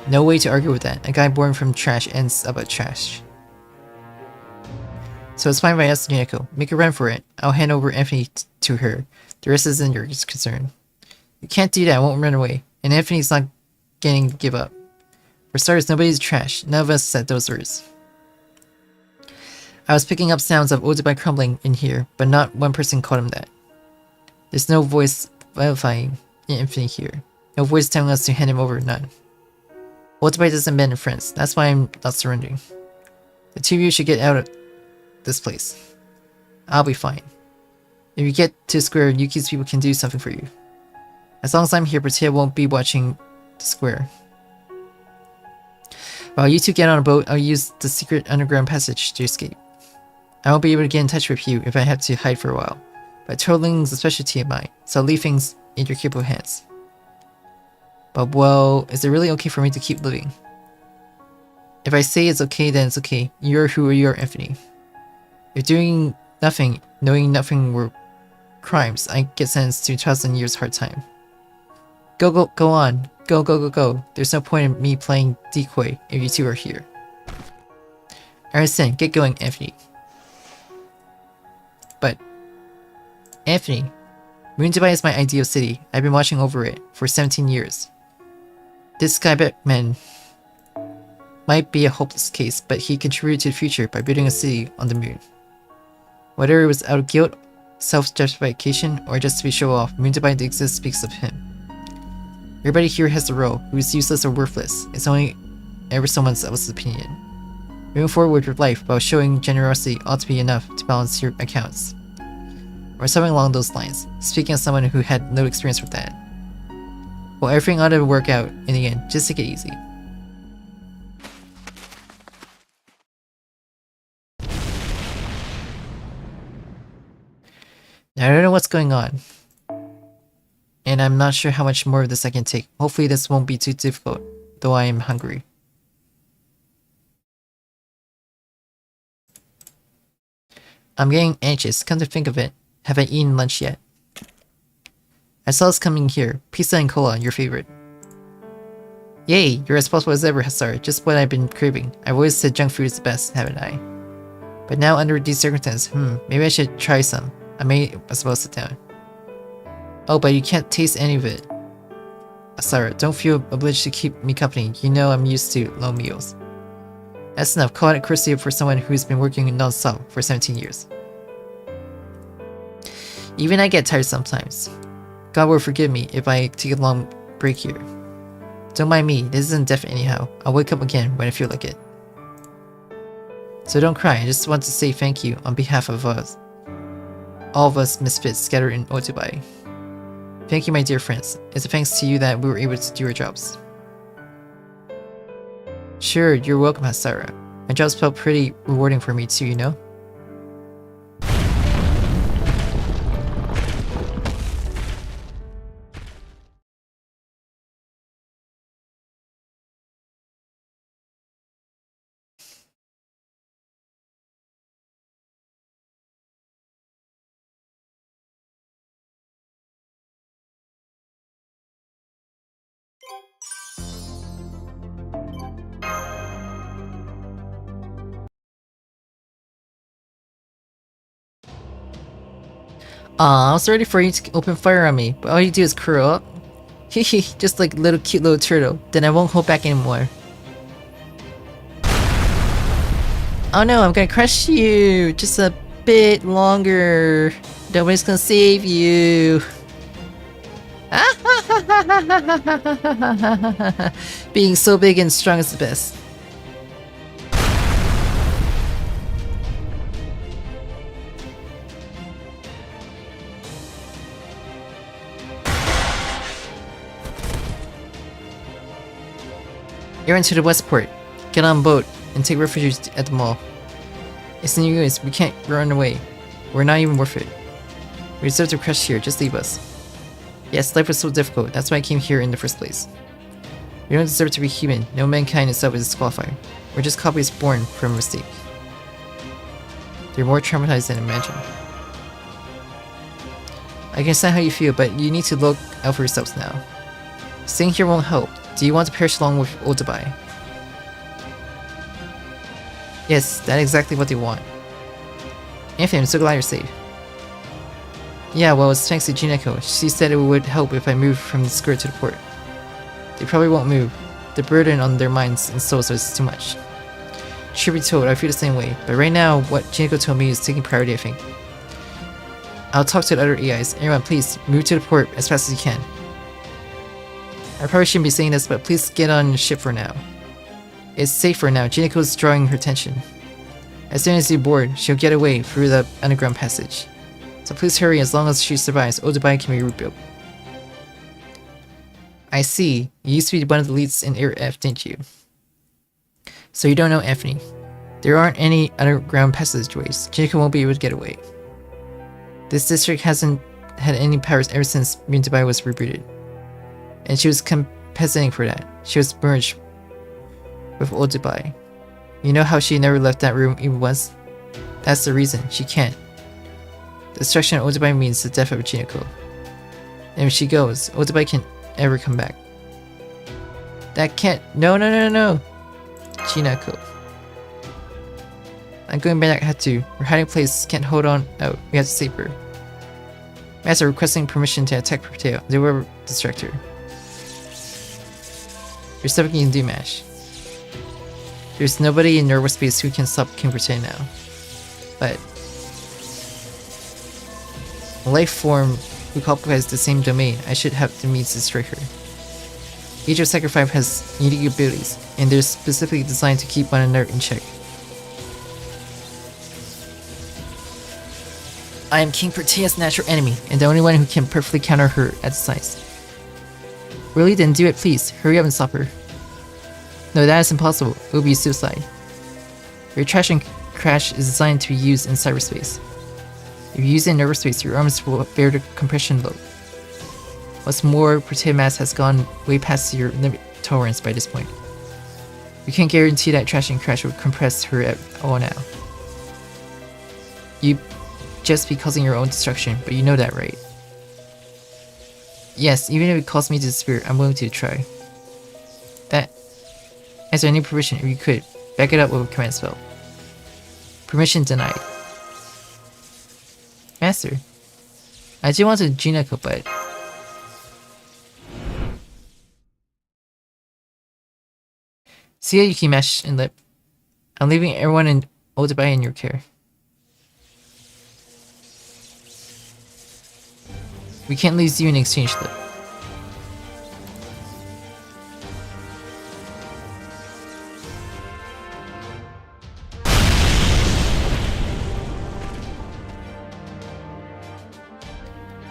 No way to argue with that. A guy born from trash ends up at trash. So it's fine by us, Jinako. Make a run for it. I'll hand over Anthony to her. The rest isn't your concern. You can't do that, I won't run away. And Anthony's not getting to give up. For starters, nobody's trash. None of us said those words. I was picking up sounds of Old Dubai crumbling in here, but not one person called him that. There's no voice vilifying Anthony here. No voice telling us to hand him over, none. Old Dubai doesn't bend in friends. That's why I'm not surrendering. The two of you should get out of this place. I'll be fine. If you get to square, Yuki's people can do something for you. As long as I'm here, Protea won't be watching the square. While you two get on a boat, I'll use the secret underground passage to escape. I won't be able to get in touch with you if I have to hide for a while. But trolling is a specialty of mine, so I'll leave things in your capable hands. But well, is it really okay for me to keep living? If I say it's okay, then it's okay. You're who you are, Anthony. If doing nothing, knowing nothing were crimes, I get sentenced to 1,000 years hard time. Go on. Go. There's no point in me playing decoy if you two are here. I understand. Get going, Anthony. But Anthony, Moon Dubai is my ideal city. I've been watching over it for 17 years. This Skybackman might be a hopeless case, but he contributed to the future by building a city on the moon. Whether it was out of guilt, self-justification, or just to be show off, Moon Dubai exists speaks of him. Everybody here has a role. Who's useless or worthless. It's only ever someone else's opinion. Moving forward with life while showing generosity ought to be enough to balance your accounts. Or something along those lines, speaking as someone who had no experience with that. Well, everything ought to work out in the end, just take it easy. Now I don't know what's going on. And I'm not sure how much more of this I can take. Hopefully this won't be too difficult, though I am hungry. I'm getting anxious, come to think of it. Have I eaten lunch yet? I saw us coming here. Pizza and cola, your favorite. Yay, you're as possible as ever, Hasar. Just what I've been craving. I've always said junk food is the best, haven't I? But now under these circumstances, maybe I should try some. I may as well sit down. Oh, but you can't taste any of it. Asara, don't feel obliged to keep me company. You know I'm used to low meals. That's enough. Call it courtesy for someone who's been working non-stop for 17 years. Even I get tired sometimes. God will forgive me if I take a long break here. Don't mind me, this isn't death anyhow. I'll wake up again when I feel like it. So don't cry, I just want to say thank you on behalf of us. all of us misfits scattered in Otobai. Thank you, my dear friends. It's a thanks to you that we were able to do our jobs. Sure, you're welcome, Hasara. My jobs felt pretty rewarding for me too, you know? Aw, I was ready for you to open fire on me, but all you do is curl up. Hehe, just like a cute little turtle. Then I won't hold back anymore. Oh no, I'm gonna crush you! Just a bit longer. Nobody's gonna save you. Being so big and strong is the best. You're into the Westport. Get on boat and take refuge at the mall. It's in US, we can't run away. We're not even worth it. We deserve to crash here, just leave us. Yes, life was so difficult, that's why I came here in the first place. We don't deserve to be human, no mankind itself is disqualified. We're just copies born from a mistake. They're more traumatized than imagined. I can understand how you feel, but you need to look out for yourselves now. Staying here won't help. Do you want to perish along with Otobai? Yes, that's exactly what they want. Anthony, I'm so glad you're safe. Yeah, well, it's thanks to Jineko. She said it would help if I moved from the skirt to the port. They probably won't move. The burden on their minds and souls is too much. Truth be told, I feel the same way, but right now, what Jineko told me is taking priority, I think. I'll talk to the other AIs. Everyone, please, move to the port as fast as you can. I probably shouldn't be saying this, but please get on the ship for now. It's safe for now. Jineko's drawing her attention. As soon as you're bored, she'll get away through the underground passage. So please hurry. As long as she survives, Otobai can be rebuilt. I see. You used to be one of the leads in Air F, didn't you? So you don't know Anthony. There aren't any underground passageways. Jineko won't be able to get away. This district hasn't had any powers ever since Otobai was rebooted. And she was compensating for that. She was merged with Otobai. You know how she never left that room even once? That's the reason. She can't. The destruction of Otobai means the death of Jineko. And if she goes, Otobai can't ever come back. That can't. No. Jineko. I'm going back. I had to. Her hiding place can't hold on out. We have to save her. Master requesting permission to attack Proteo. They will distract her. There's something you can do, Mash. There's nobody in Norwest space who can stop King Proteo now. But a life form who occupies the same domain, I should have the means to strike her. Each of Sector 5 has unique abilities, and they're specifically designed to keep one another in check. I am King Protea's natural enemy, and the only one who can perfectly counter her at the size. Really? Then do it, please. Hurry up and stop her. No, that is impossible. It would be suicide. Your trash and crash is designed to be used in cyberspace. If you use it in cyberspace, your arms will bear the compression load. What's more, Protea mass has gone way past your limit tolerance by this point. You can't guarantee that trash and crash will compress her at all now. You just be causing your own destruction, but you know that, right? Yes, even if it caused me to disappear, I'm willing to try. That answer any permission if you could. Back it up with a command spell. Permission denied. Master, I do want to Jineko, but see how you can mash and lip. I'm leaving everyone in Otobai in your care. We can't lose you in exchange, lip.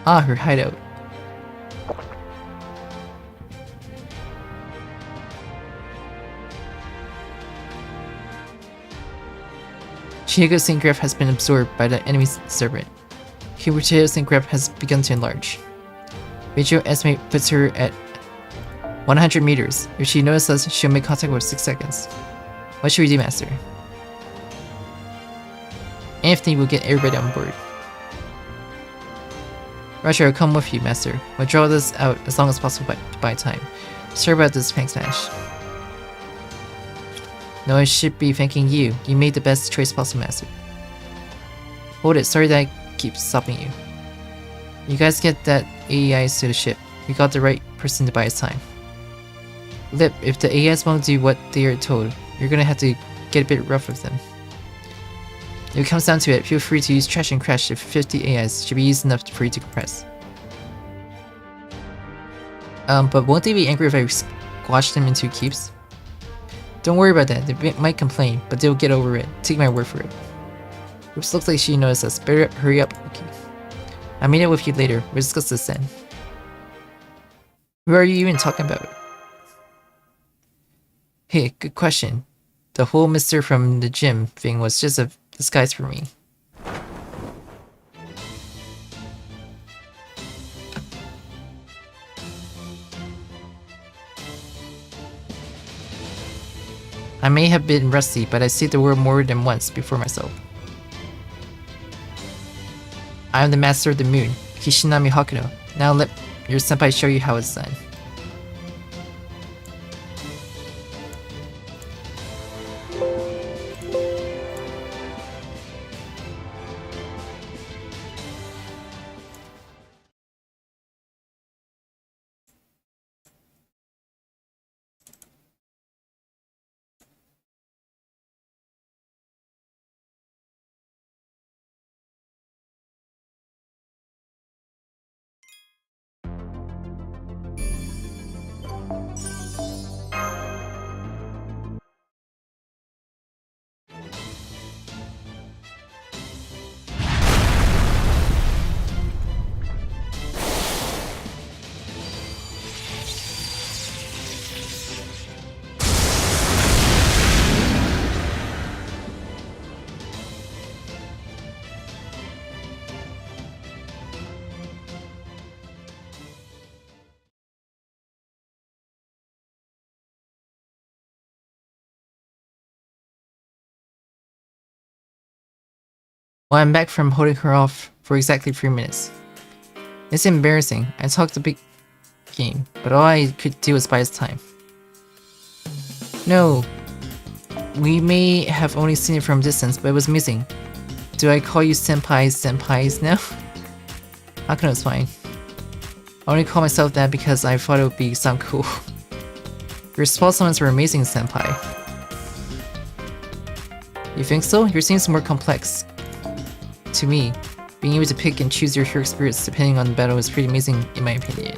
Ah, her hideout. Chihigo's syngraph has been absorbed by the enemy serpent. Hiroteo's syngraph has begun to enlarge. Visual estimate puts her at 100 meters. If she notices us, she'll make contact with 6 seconds. What should we do, Master? Anthony will get everybody on board. Roger, I'll come with you, Master. We'll draw this out as long as possible by time. Sorry about this Pank Smash. No, I should be thanking you. You made the best choice possible, Master. Hold it, sorry that I keep stopping you. You guys get that AEIs to the ship. We got the right person to buy us time. Lip, if the AIs won't do what they are told, you're gonna have to get a bit rough with them. If it comes down to it, feel free to use Trash and Crash if 50 AIs should be used enough for you to compress. But won't they be angry if I squash them into keeps? Don't worry about that, they might complain, but they'll get over it. Take my word for it. Which looks like she noticed us. Better hurry up, okay. I'll meet up with you later. We'll discuss this then. Who are you even talking about? Hey, good question. The whole Mr. from the gym thing was just a disguise for me. I may have been rusty, but I see the world more than once before myself. I am the master of the moon, Kishinami Hakuno. Now let your senpai show you how it's done. Well, I'm back from holding her off for exactly 3 minutes. It's embarrassing. I talked a big game, but all I could do was buy his time. No, we may have only seen it from a distance, but it was missing. Do I call you senpais now? Hakuno is fine. I only call myself that because I thought it would sound cool. Your spell summons were amazing, senpai. You think so? Your seems more complex. To me, being able to pick and choose your hero spirits depending on the battle is pretty amazing in my opinion.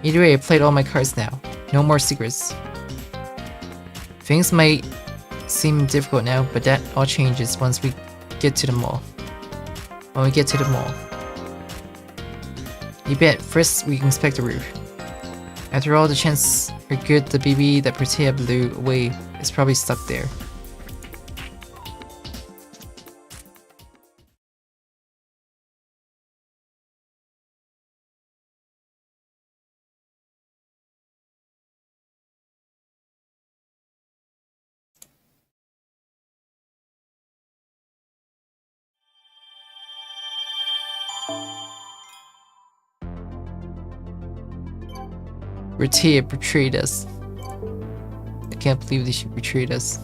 Either way, I played all my cards now. No more secrets. Things might seem difficult now, but that all changes once we get to the mall. When we get to the mall. You bet, first we can inspect the roof. After all, the chances are good the BB that Protea blew away is probably stuck there. Protea betrayed us. I can't believe she betrayed us.